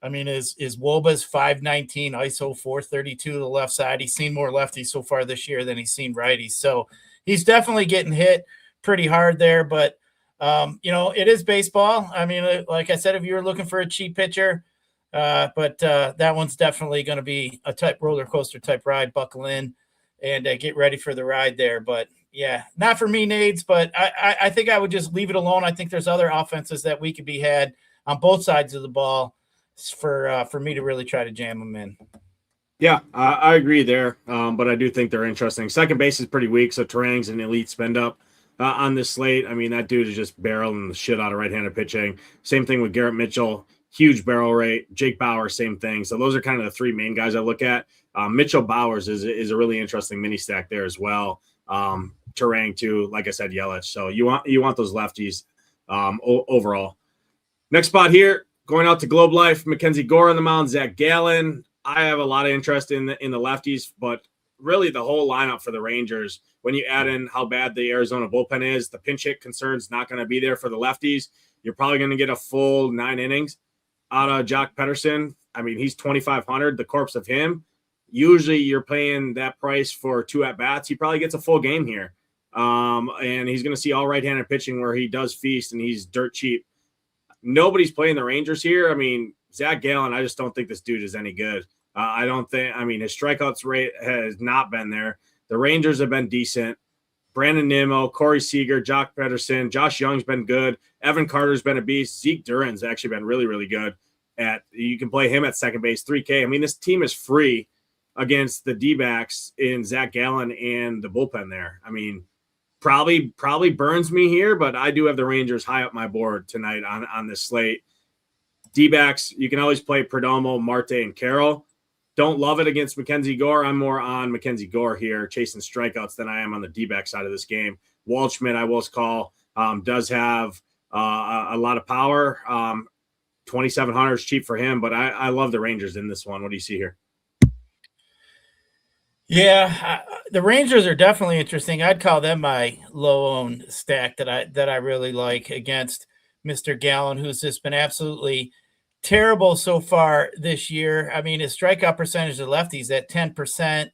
I mean, his WOBA's 519, ISO 432 to the left side. He's seen more lefties so far this year than he's seen righties. So he's definitely getting hit pretty hard there. But, it is baseball. I mean, like I said, if you were looking for a cheap pitcher, but that one's definitely going to be a type roller coaster type ride. Buckle in and get ready for the ride there. But yeah, not for me, Nades, but I think I would just leave it alone. I think there's other offenses that we could be had on both sides of the ball for me to really try to jam them in. Yeah, I agree there. But I do think they're interesting. Second base is pretty weak. So Turang's an elite spend up on this slate. I mean, that dude is just barreling the shit out of right-handed pitching. Same thing with Garrett Mitchell. Huge barrel rate. Jake Bowers, same thing. So those are kind of the 3 main guys I look at. Mitchell Bowers is a really interesting mini stack there as well. Turang too, like I said, Yelich. So you want those lefties overall. Next spot here, going out to Globe Life, Mackenzie Gore on the mound, Zach Gallen. I have a lot of interest in the lefties, but really the whole lineup for the Rangers, when you add in how bad the Arizona bullpen is, the pinch hit concern's not going to be there for the lefties. You're probably going to get a full 9 innings out of Jock Pederson. I mean, he's 2,500, the corpse of him. Usually you're paying that price for 2 at-bats. He probably gets a full game here. And he's going to see all right-handed pitching where he does feast, and he's dirt cheap. Nobody's playing the Rangers here. I mean, Zach Gallen, I just don't think this dude is any good. His strikeouts rate has not been there. The Rangers have been decent. Brandon Nimmo, Corey Seager, Jock Pederson, Josh Young's been good. Evan Carter's been a beast. Zeke Duran's actually been really, really good. You can play him at second base, 3K. I mean, this team is free against the D-backs in Zach Gallen and the bullpen there. I mean, probably burns me here, but I do have the Rangers high up my board tonight on this slate. D-backs, you can always play Perdomo, Marte, and Carroll. Don't love it against Mackenzie Gore. I'm more on Mackenzie Gore here, chasing strikeouts than I am on the D-back side of this game. Waldschmidt, I will call, does have a lot of power. 2,700 is cheap for him, but I love the Rangers in this one. What do you see here? Yeah, the Rangers are definitely interesting. I'd call them my low-owned stack that I really like against Mr. Gallen, who's just been absolutely terrible so far this year. I mean, his strikeout percentage of lefties at 10%.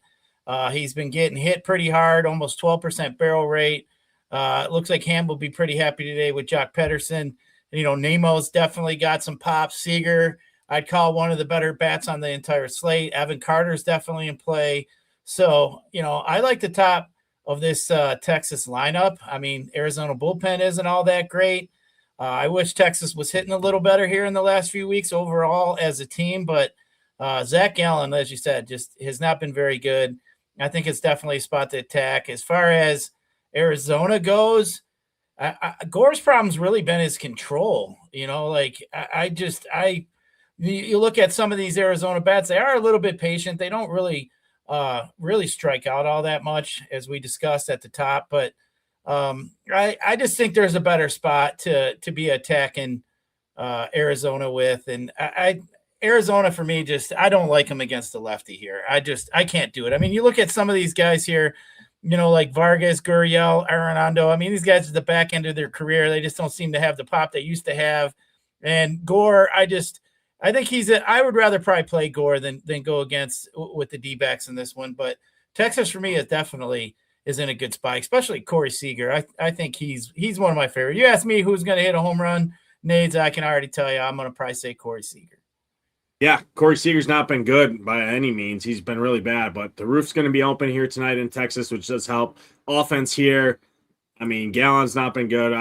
He's been getting hit pretty hard, almost 12% barrel rate. It looks like Ham will be pretty happy today with Jock Pederson. Nemo's definitely got some pop. Seager, I'd call one of the better bats on the entire slate. Evan Carter's definitely in play. So, I like the top of this Texas lineup. I mean, Arizona bullpen isn't all that great. I wish Texas was hitting a little better here in the last few weeks overall as a team, but Zach Gallen, as you said, just has not been very good. I think it's definitely a spot to attack. As far as Arizona goes, Gore's problem's really been his control. You look at some of these Arizona bats, they are a little bit patient. They don't really strike out all that much, as we discussed at the top. But I just think there's a better spot to be attacking Arizona with. And Arizona, for me, I don't like them against the lefty here. I can't do it. I mean, you look at some of these guys here, like Vargas, Gurriel, Arenado. I mean, these guys are the back end of their career. They just don't seem to have the pop they used to have. And Gore, I think I would rather probably play Gore than go against with the D-backs in this one. But Texas, for me, is in a good spot, especially Corey Seager. I think he's one of my favorite. You ask me who's going to hit a home run, Nades, I can already tell you I'm going to probably say Corey Seager. Yeah, Corey Seager's not been good by any means. He's been really bad, but the roof's going to be open here tonight in Texas, which does help. Offense here, I mean, Gallen's not been good.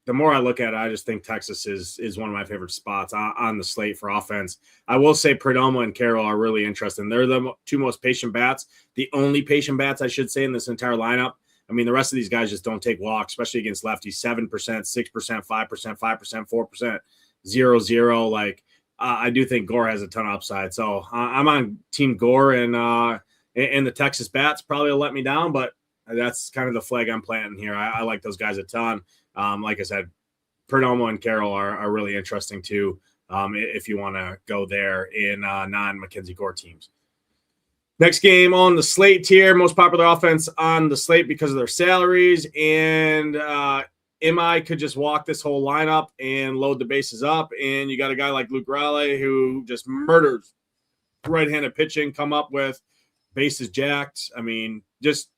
The more I look at it, I just think Texas is one of my favorite spots on the slate for offense. I will say Perdomo and Carroll are really interesting. They're the two most patient bats, the only patient bats, I should say, in this entire lineup. I mean, the rest of these guys just don't take walks, especially against lefties. 7%, 6%, 5%, 5%, 4%, 0-0. I do think Gore has a ton of upside. So I'm on Team Gore, and the Texas bats probably will let me down, but that's kind of the flag I'm planting here. I like those guys a ton. Like I said, Perdomo and Carroll are really interesting too, if you want to go there in non-Mackenzie Gore teams. Next game on the slate here, most popular offense on the slate because of their salaries, and MI could just walk this whole lineup and load the bases up, and you got a guy like Luke Raleigh who just murders right-handed pitching, come up with bases jacked. I mean, just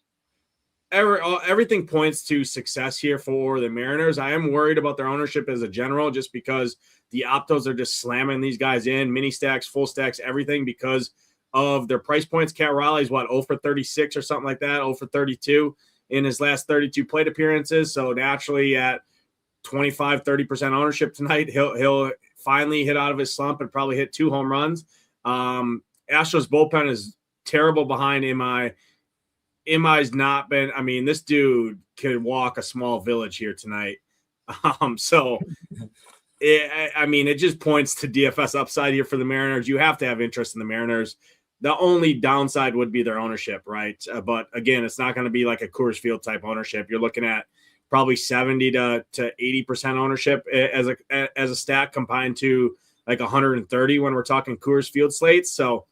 everything points to success here for the Mariners. I am worried about their ownership as a general, just because the optos are just slamming these guys in, mini stacks, full stacks, everything, because of their price points. Cal Raleigh's 0 for 36 or something like that, 0 for 32 in his last 32 plate appearances. So naturally at 25, 30% ownership tonight, he'll finally hit out of his slump and probably hit 2 home runs. Astros bullpen is terrible behind MI. MI's not been, I mean, this dude could walk a small village here tonight. It just points to DFS upside here for the Mariners. You have to have interest in the Mariners. The only downside would be their ownership, right? But again, it's not going to be like a Coors Field type ownership. You're looking at probably 70 to 80% ownership as a stack, combined to like 130 when we're talking Coors Field slates. So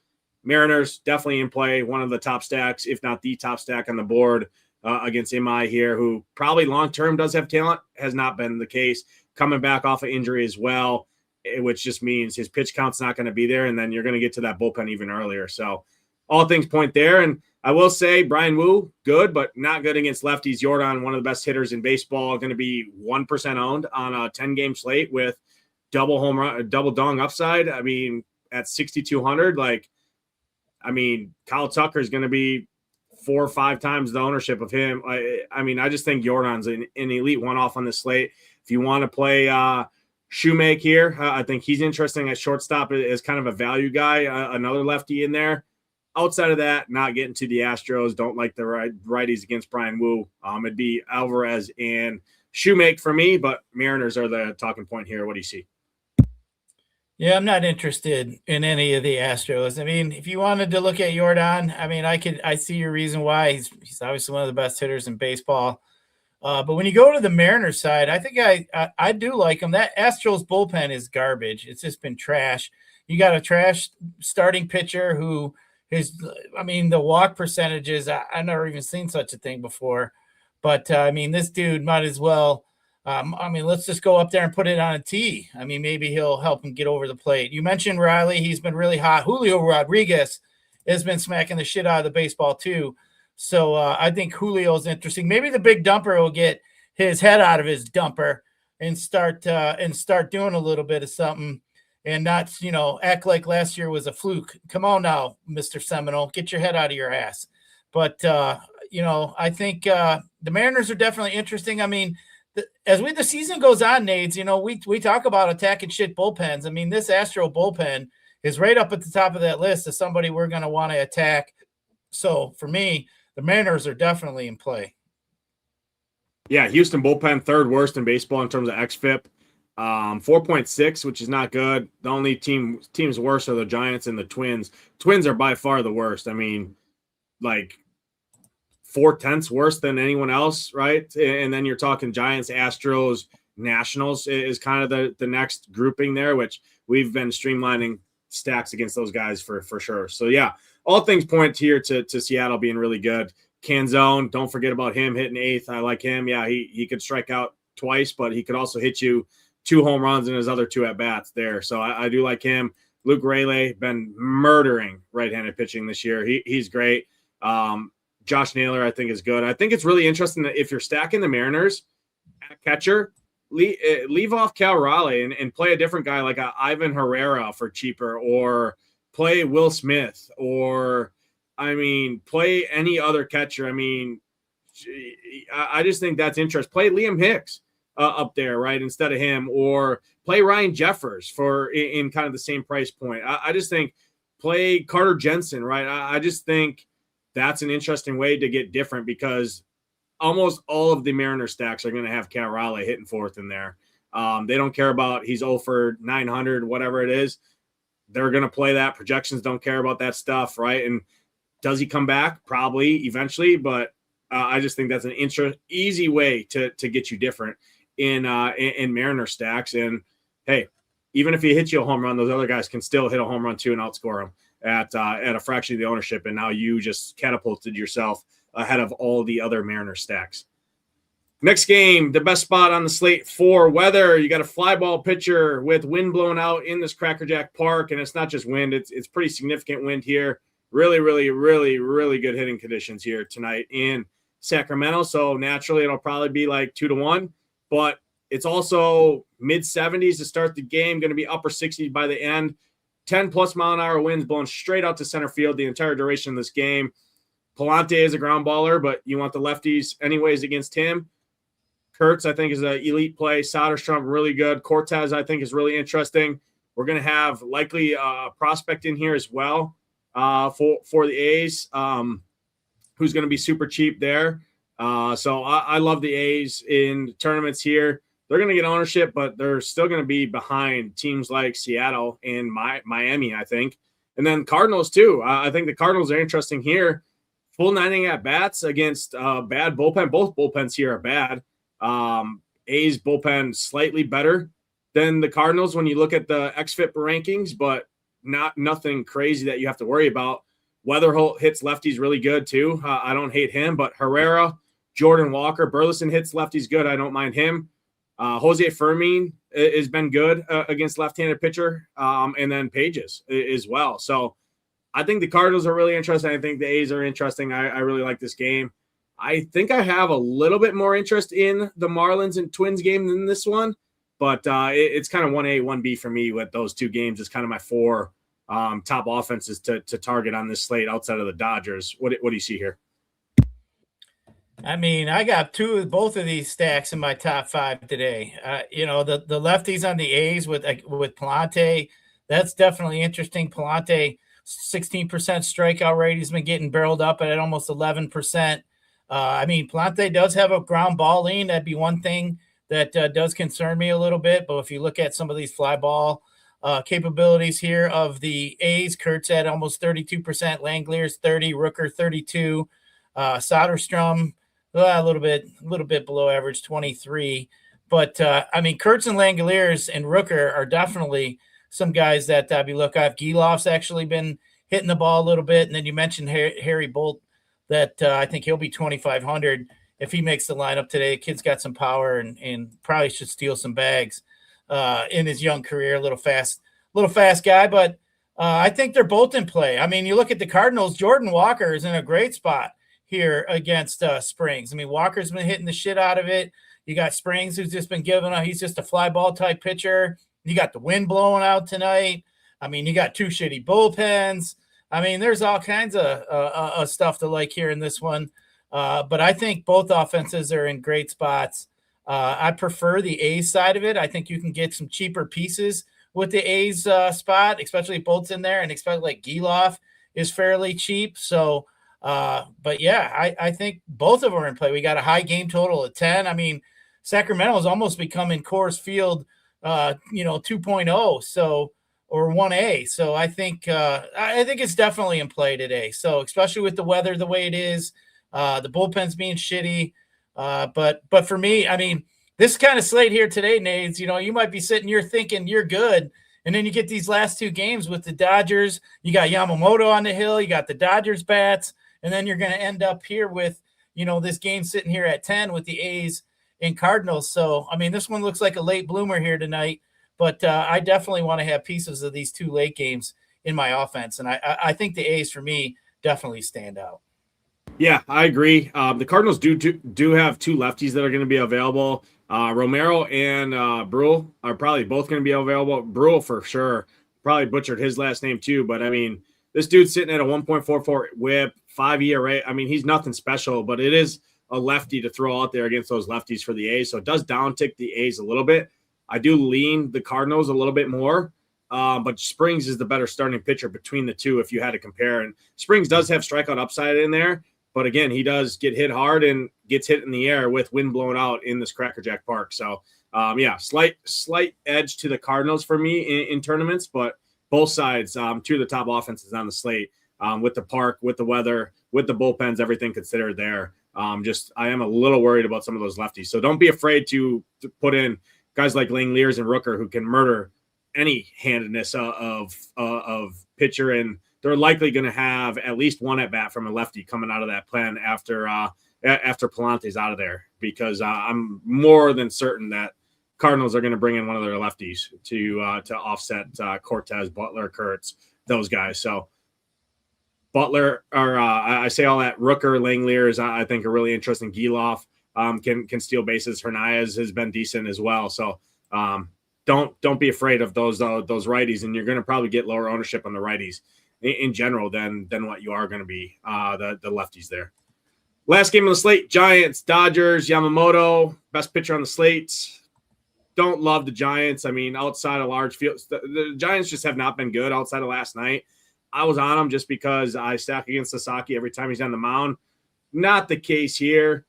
Mariners definitely in play, one of the top stacks, if not the top stack on the board against MI here, who probably long-term does have talent, has not been the case. Coming back off of injury as well, which just means his pitch count's not going to be there, and then you're going to get to that bullpen even earlier. So all things point there. And I will say Brian Wu, good, but not good against lefties. Jordan, one of the best hitters in baseball, going to be 1% owned on a 10-game slate with double home run, double dong upside. I mean, at 6,200, Kyle Tucker is going to be 4 or 5 times the ownership of him. I just think Jordan's an elite one-off on the slate. If you want to play Shoemake here, I think he's interesting at shortstop as kind of a value guy, another lefty in there. Outside of that, not getting to the Astros, don't like the righties against Brian Wu. It'd be Alvarez and Shoemake for me, but Mariners are the talking point here. What do you see? Yeah, I'm not interested in any of the Astros. I mean, if you wanted to look at Jordan, I see your reason why. He's obviously one of the best hitters in baseball. But when you go to the Mariners side, I think I do like him. That Astros bullpen is garbage. It's just been trash. You got a trash starting pitcher who the walk percentages, I've never even seen such a thing before. But, this dude might as well I mean, let's just go up there and put it on a tee. I mean, maybe he'll help him get over the plate. You mentioned Riley. He's been really hot. Julio Rodriguez has been smacking the shit out of the baseball too. So I think Julio is interesting. Maybe the big dumper will get his head out of his dumper and start doing a little bit of something and not, act like last year was a fluke. Come on now, Mr. Seminole, get your head out of your ass. But, I think the Mariners are definitely interesting. I mean, as the season goes on, Nades, we talk about attacking shit bullpens. I mean, this Astro bullpen is right up at the top of that list of somebody we're going to want to attack. So for me, the Mariners are definitely in play. Yeah, Houston bullpen, third worst in baseball in terms of xFIP. 4.6, which is not good. The only teams worse are the Giants and the Twins. Twins are by far the worst. I mean, like 0.4 worse than anyone else, right? And then you're talking Giants, Astros, Nationals is kind of the next grouping there, which we've been streamlining stacks against those guys for sure. So yeah, all things point here to Seattle being really good. Canzone, don't forget about him hitting 8th. I like him. Yeah, he could strike out twice, but he could also hit you 2 home runs in his other 2 at bats there. So I do like him. Luke Rayleigh been murdering right-handed pitching this year. He's great. Josh Naylor, I think, is good. I think it's really interesting that if you're stacking the Mariners at catcher, leave off Cal Raleigh and play a different guy like Ivan Herrera for cheaper, or play Will Smith, or, play any other catcher. I just think that's interesting. Play Liam Hicks up there, right, instead of him, or play Ryan Jeffers in kind of the same price point. I just think play Carter Jensen, right? I just think that's an interesting way to get different, because almost all of the Mariner stacks are going to have Cal Raleigh hitting 4th in there. They don't care about he's 0 for 900, whatever it is. They're going to play that. Projections don't care about that stuff, right? And does he come back? Probably eventually, but I just think that's an easy way to get you different in Mariner stacks. And hey, even if he hits you a home run, those other guys can still hit a home run too and outscore him at a fraction of the ownership. And now you just catapulted yourself ahead of all the other Mariner stacks. Next game, the best spot on the slate for weather. You got a fly ball pitcher with wind blowing out in this Crackerjack Park, and it's not just wind; it's pretty significant wind here. Really, really, really, really good hitting conditions here tonight in Sacramento. So naturally, it'll probably be like 2-1, but it's also mid 70s to start the game. Going to be upper 60s by the end. 10+ mile an hour winds blowing straight out to center field the entire duration of this game. Palante is a ground baller, but you want the lefties anyways against him. Kurtz, I think, is an elite play. Soderstrom, really good. Cortez, I think, is really interesting. We're going to have likely a prospect in here as well for the A's, who's going to be super cheap there. So I love the A's in tournaments here. They're going to get ownership, but they're still going to be behind teams like Seattle and Miami, I think. And then Cardinals, too. I think the Cardinals are interesting here. Full 9 at bats against bad bullpen. Both bullpens here are bad. A's bullpen slightly better than the Cardinals when you look at the xFIP rankings, but nothing crazy that you have to worry about. Weatherholt hits lefties really good, too. I don't hate him, but Herrera, Jordan Walker, Burleson hits lefties good. I don't mind him. Jose Fermin has been good against left-handed pitcher, and then Pages as well. So I think the Cardinals are really interesting. I think the A's are interesting. I really like this game. I think I have a little bit more interest in the Marlins and Twins game than this one, but it's kind of 1A, 1B for me with those 2 games. It's kind of my 4 top offenses to target on this slate outside of the Dodgers. What do you see here? I got both of these stacks in my top 5 today. The lefties on the A's with Palante, that's definitely interesting. Palante, 16% strikeout rate. He's been getting barreled up at almost 11%. Palante does have a ground ball lean. That'd be one thing that does concern me a little bit. But if you look at some of these fly ball capabilities here of the A's, Kurtz at almost 32%, Langlear's 30%, Rooker 32%, Soderstrom a little bit below average, 23%. But Kurtz and Langlear's and Rooker are definitely some guys that I'd be looking at. Geloff's actually been hitting the ball a little bit, and then you mentioned Harry Bolt. That I think he'll be 2,500 if he makes the lineup today. The kid's got some power and probably should steal some bags in his young career. Little fast guy, but I think they're both in play. I mean, you look at the Cardinals, Jordan Walker is in a great spot here against Springs. I mean, Walker's been hitting the shit out of it. You got Springs, who's just been he's just a fly ball type pitcher. You got the wind blowing out tonight. I mean, you got two shitty bullpens. I mean, there's all kinds of stuff to like here in this one. But I think both offenses are in great spots. I prefer the A's side of it. I think you can get some cheaper pieces with the A's spot, especially if Bolt's in there, and especially like Giloff is fairly cheap. So, but yeah, I think both of them are in play. We got a high game total of 10. I mean, Sacramento is almost becoming Coors Field, 2.0. So, or 1A. So I think it's definitely in play today. So especially with the weather the way it is, the bullpen's being shitty. But for me, I mean, this kind of slate here today, Nades, you might be sitting here thinking you're good. And then you get these last two games with the Dodgers. You got Yamamoto on the hill. You got the Dodgers bats. And then you're going to end up here with, this game sitting here at 10 with the A's and Cardinals. So, I mean, this one looks like a late bloomer here tonight. But I definitely want to have pieces of these two late games in my offense. And I think the A's, for me, definitely stand out. Yeah, I agree. The Cardinals do have two lefties that are going to be available. Romero and Brewell are probably both going to be available. Brewell for sure. Probably butchered his last name too. But, I mean, this dude's sitting at a 1.44 whip, 5 ERA. I mean, he's nothing special, but it is a lefty to throw out there against those lefties for the A's. So it does downtick the A's a little bit. I do lean the Cardinals a little bit more, but Springs is the better starting pitcher between the two if you had to compare. And Springs does have strikeout upside in there, but again, he does get hit hard and gets hit in the air with wind blown out in this Crackerjack Park. So, slight edge to the Cardinals for me in tournaments, but both sides, two of the top offenses on the slate, with the park, with the weather, with the bullpens, everything considered there. I am a little worried about some of those lefties. So don't be afraid to put in guys like Langeliers and Rooker who can murder any handedness of pitcher, and they're likely going to have at least one at bat from a lefty coming out of that plan after Palante's out of there, because I'm more than certain that Cardinals are going to bring in one of their lefties to offset Cortez, Butler, Kurtz, those guys. So Butler, or I say all that, Rooker, Langeliers, I think are really interesting. Giloff can steal bases. Hernandez has been decent as well. So don't be afraid of those righties, and you're going to probably get lower ownership on the righties in general than what you are going to be the lefties there. Last game on the slate: Giants, Dodgers. Yamamoto, best pitcher on the slate. Don't love the Giants. I mean, outside of large fields, the Giants just have not been good outside of last night. I was on them just because I stack against Sasaki every time he's on the mound. Not the case here.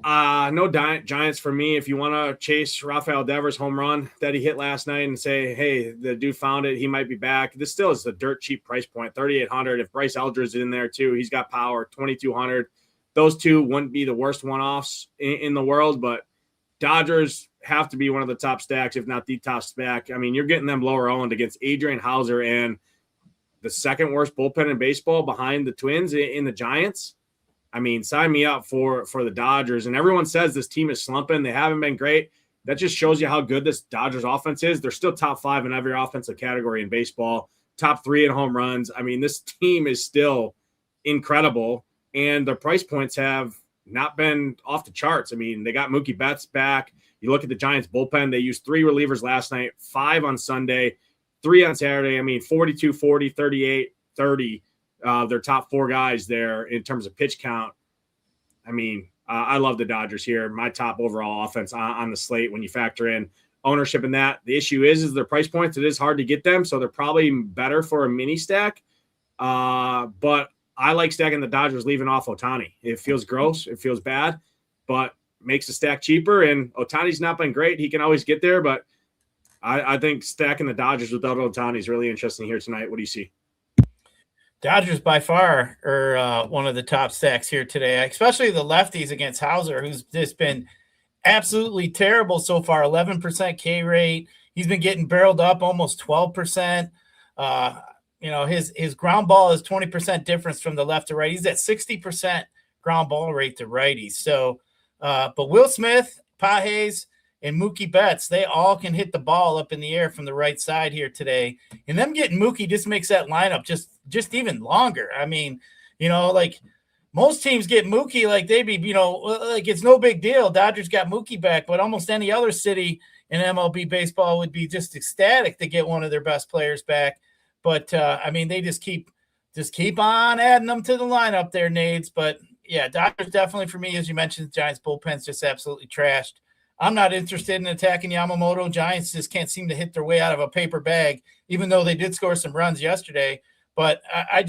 No Giants for me. If you want to chase Rafael Devers' home run that he hit last night and say, hey, the dude found it, he might be back. This still is a dirt cheap price point, $3,800. If Bryce Elder's in there too, he's got power, $2,200. Those two wouldn't be the worst one-offs in the world, but Dodgers have to be one of the top stacks, if not the top stack. I mean, you're getting them lower owned against Adrian Hauser and the second worst bullpen in baseball behind the Twins in the Giants. I mean, sign me up for the Dodgers. And everyone says this team is slumping. They haven't been great. That just shows you how good this Dodgers offense is. They're still top 5 in every offensive category in baseball, top 3 in home runs. I mean, this team is still incredible, and their price points have not been off the charts. I mean, they got Mookie Betts back. You look at the Giants bullpen, they used 3 relievers last night, 5 on Sunday, 3 on Saturday. I mean, 42, 40, 38, 30. Their top 4 guys there in terms of pitch count. I mean, I love the Dodgers here. My top overall offense on the slate when you factor in ownership in that. The issue is their price points. It is hard to get them, so they're probably better for a mini stack. But I like stacking the Dodgers leaving off Ohtani. It feels gross. It feels bad, but makes the stack cheaper. And Ohtani's not been great. He can always get there, but I think stacking the Dodgers without Ohtani is really interesting here tonight. What do you see? Dodgers by far are one of the top stacks here today, especially the lefties against Hauser, who's just been absolutely terrible so far. 11% K rate. He's been getting barreled up almost 12%. His ground ball is 20% difference from the left to right. He's at 60% ground ball rate to righties. So, but Will Smith, Pages, and Mookie Betts, they all can hit the ball up in the air from the right side here today. And them getting Mookie just makes that lineup just even longer. I mean, like most teams get Mookie like they be, like it's no big deal. Dodgers got Mookie back, but almost any other city in MLB baseball would be just ecstatic to get one of their best players back. But I mean, they just keep on adding them to the lineup there, Nades. But yeah, Dodgers definitely for me, as you mentioned, the Giants bullpen's just absolutely trashed. I'm not interested in attacking Yamamoto. Giants just can't seem to hit their way out of a paper bag, even though they did score some runs yesterday. But I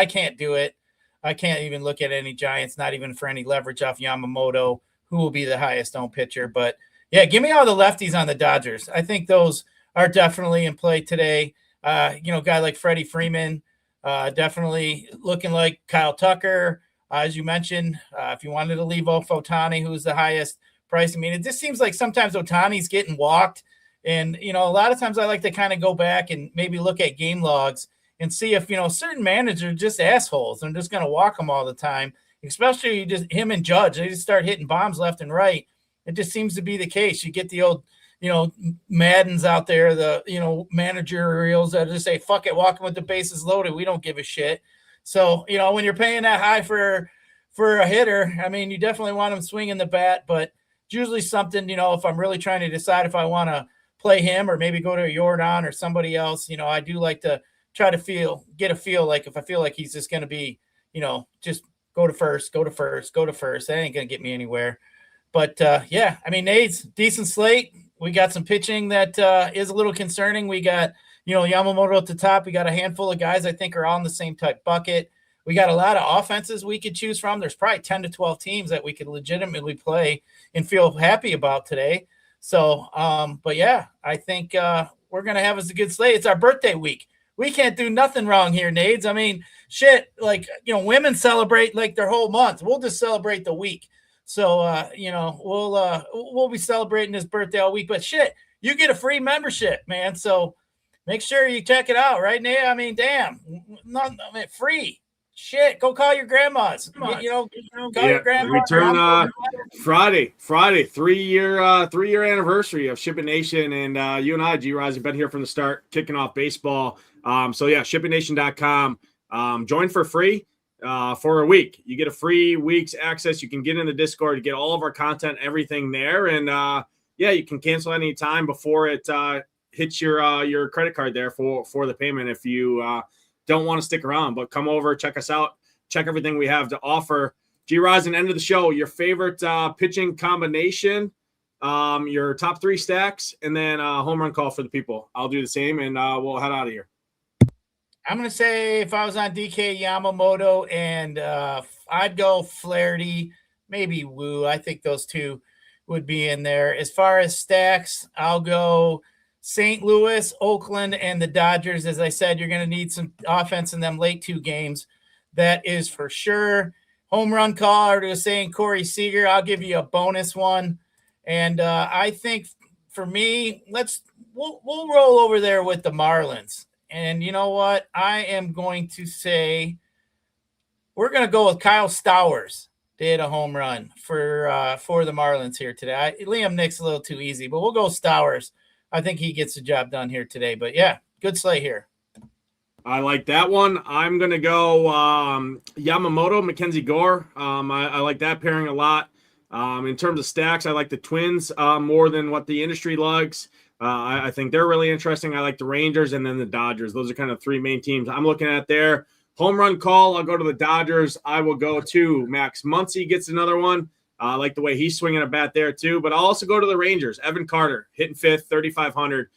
can't do it. I can't even look at any Giants, not even for any leverage off Yamamoto, who will be the highest owned pitcher. But yeah, give me all the lefties on the Dodgers. I think those are definitely in play today. Guy like Freddie Freeman, definitely looking like Kyle Tucker. As you mentioned, if you wanted to leave off Ohtani, who's the highest price. I mean, it just seems like sometimes Ohtani's getting walked. And, a lot of times I like to kind of go back and maybe look at game logs and see if, certain managers are just assholes. They're just going to walk them all the time, especially just him and Judge. They just start hitting bombs left and right. It just seems to be the case. You get the old, Maddens out there, the, managerials that just say, fuck it, walking with the bases loaded. We don't give a shit. So, when you're paying that high for a hitter, I mean, you definitely want him swinging the bat, but it's usually something, if I'm really trying to decide if I want to play him or maybe go to a Jordan or somebody else, I do like to try to get a feel like if I feel like he's just going to be, just go to first. That ain't going to get me anywhere. But yeah, I mean, Nate's decent slate. We got some pitching that is a little concerning. We got, Yamamoto at the top. We got a handful of guys I think are all in the same type bucket. We got a lot of offenses we could choose from. There's probably 10 to 12 teams that we could legitimately play and feel happy about today. So, but yeah, I think we're going to have us a good slate. It's our birthday week. We can't do nothing wrong here, Nades. I mean, shit, like, women celebrate like their whole month. We'll just celebrate the week. So, we'll be celebrating his birthday all week, but shit, you get a free membership, man. So make sure you check it out, right, Nate? I mean, damn, free. Shit, go call your grandmas. Call your grandma. Return Friday, 3-year anniversary of Shipping Nation, and you and I, Gyiraszin, have been here from the start, kicking off baseball. So yeah, shippingnation.com. Join for free for a week. You get a free week's access. You can get in the Discord to get all of our content, everything there, and yeah, you can cancel any time before it hits your credit card there for the payment if you don't want to stick around, but come over, check us out, check everything we have to offer. Gyiraszin, end of the show, your favorite pitching combination, your top 3 stacks, and then home run call for the people. I'll do the same, and we'll head out of here. I'm going to say if I was on DK, Yamamoto, and I'd go Flaherty, maybe Woo. I think those two would be in there. As far as stacks, I'll go St. Louis, Oakland, and the Dodgers. As I said, you're going to need some offense in them late 2 games. That is for sure. Home run call, or to saying Corey Seager, I'll give you a bonus one. And I think for me, we'll roll over there with the Marlins. And you know what? I am going to say we're going to go with Kyle Stowers. Did a home run for the Marlins here today. Liam Nick's a little too easy, but we'll go Stowers. I think he gets the job done here today. But, yeah, good slate here. I like that one. I'm going to go Yamamoto, Mackenzie Gore. I like that pairing a lot. In terms of stacks, I like the Twins more than what the industry likes. I think they're really interesting. I like the Rangers and then the Dodgers. Those are kind of 3 main teams I'm looking at there. Home run call, I'll go to the Dodgers. I will go to Max Muncy gets another one. I like the way he's swinging a bat there, too. But I'll also go to the Rangers. Evan Carter, hitting 5th, 3,500.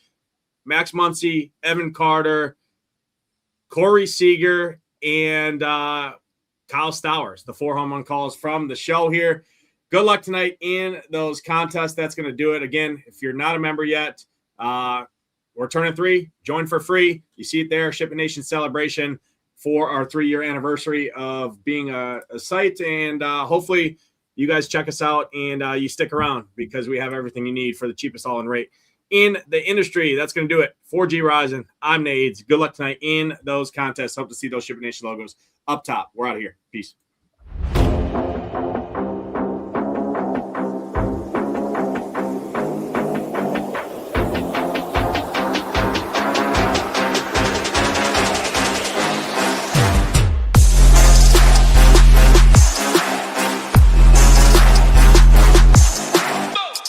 Max Muncy, Evan Carter, Corey Seager, and Kyle Stowers. The 4 home run calls from the show here. Good luck tonight in those contests. That's going to do it. Again, if you're not a member yet, we're turning 3. Join for free. You see it there, Shipping Nation celebration for our 3-year anniversary of being a site. And hopefully – you guys check us out and you stick around because we have everything you need for the cheapest all-in rate in the industry. That's going to do it for Gyiraszin. I'm Nades. Good luck tonight in those contests. Hope to see those Shipping Nation logos up top. We're out of here. Peace.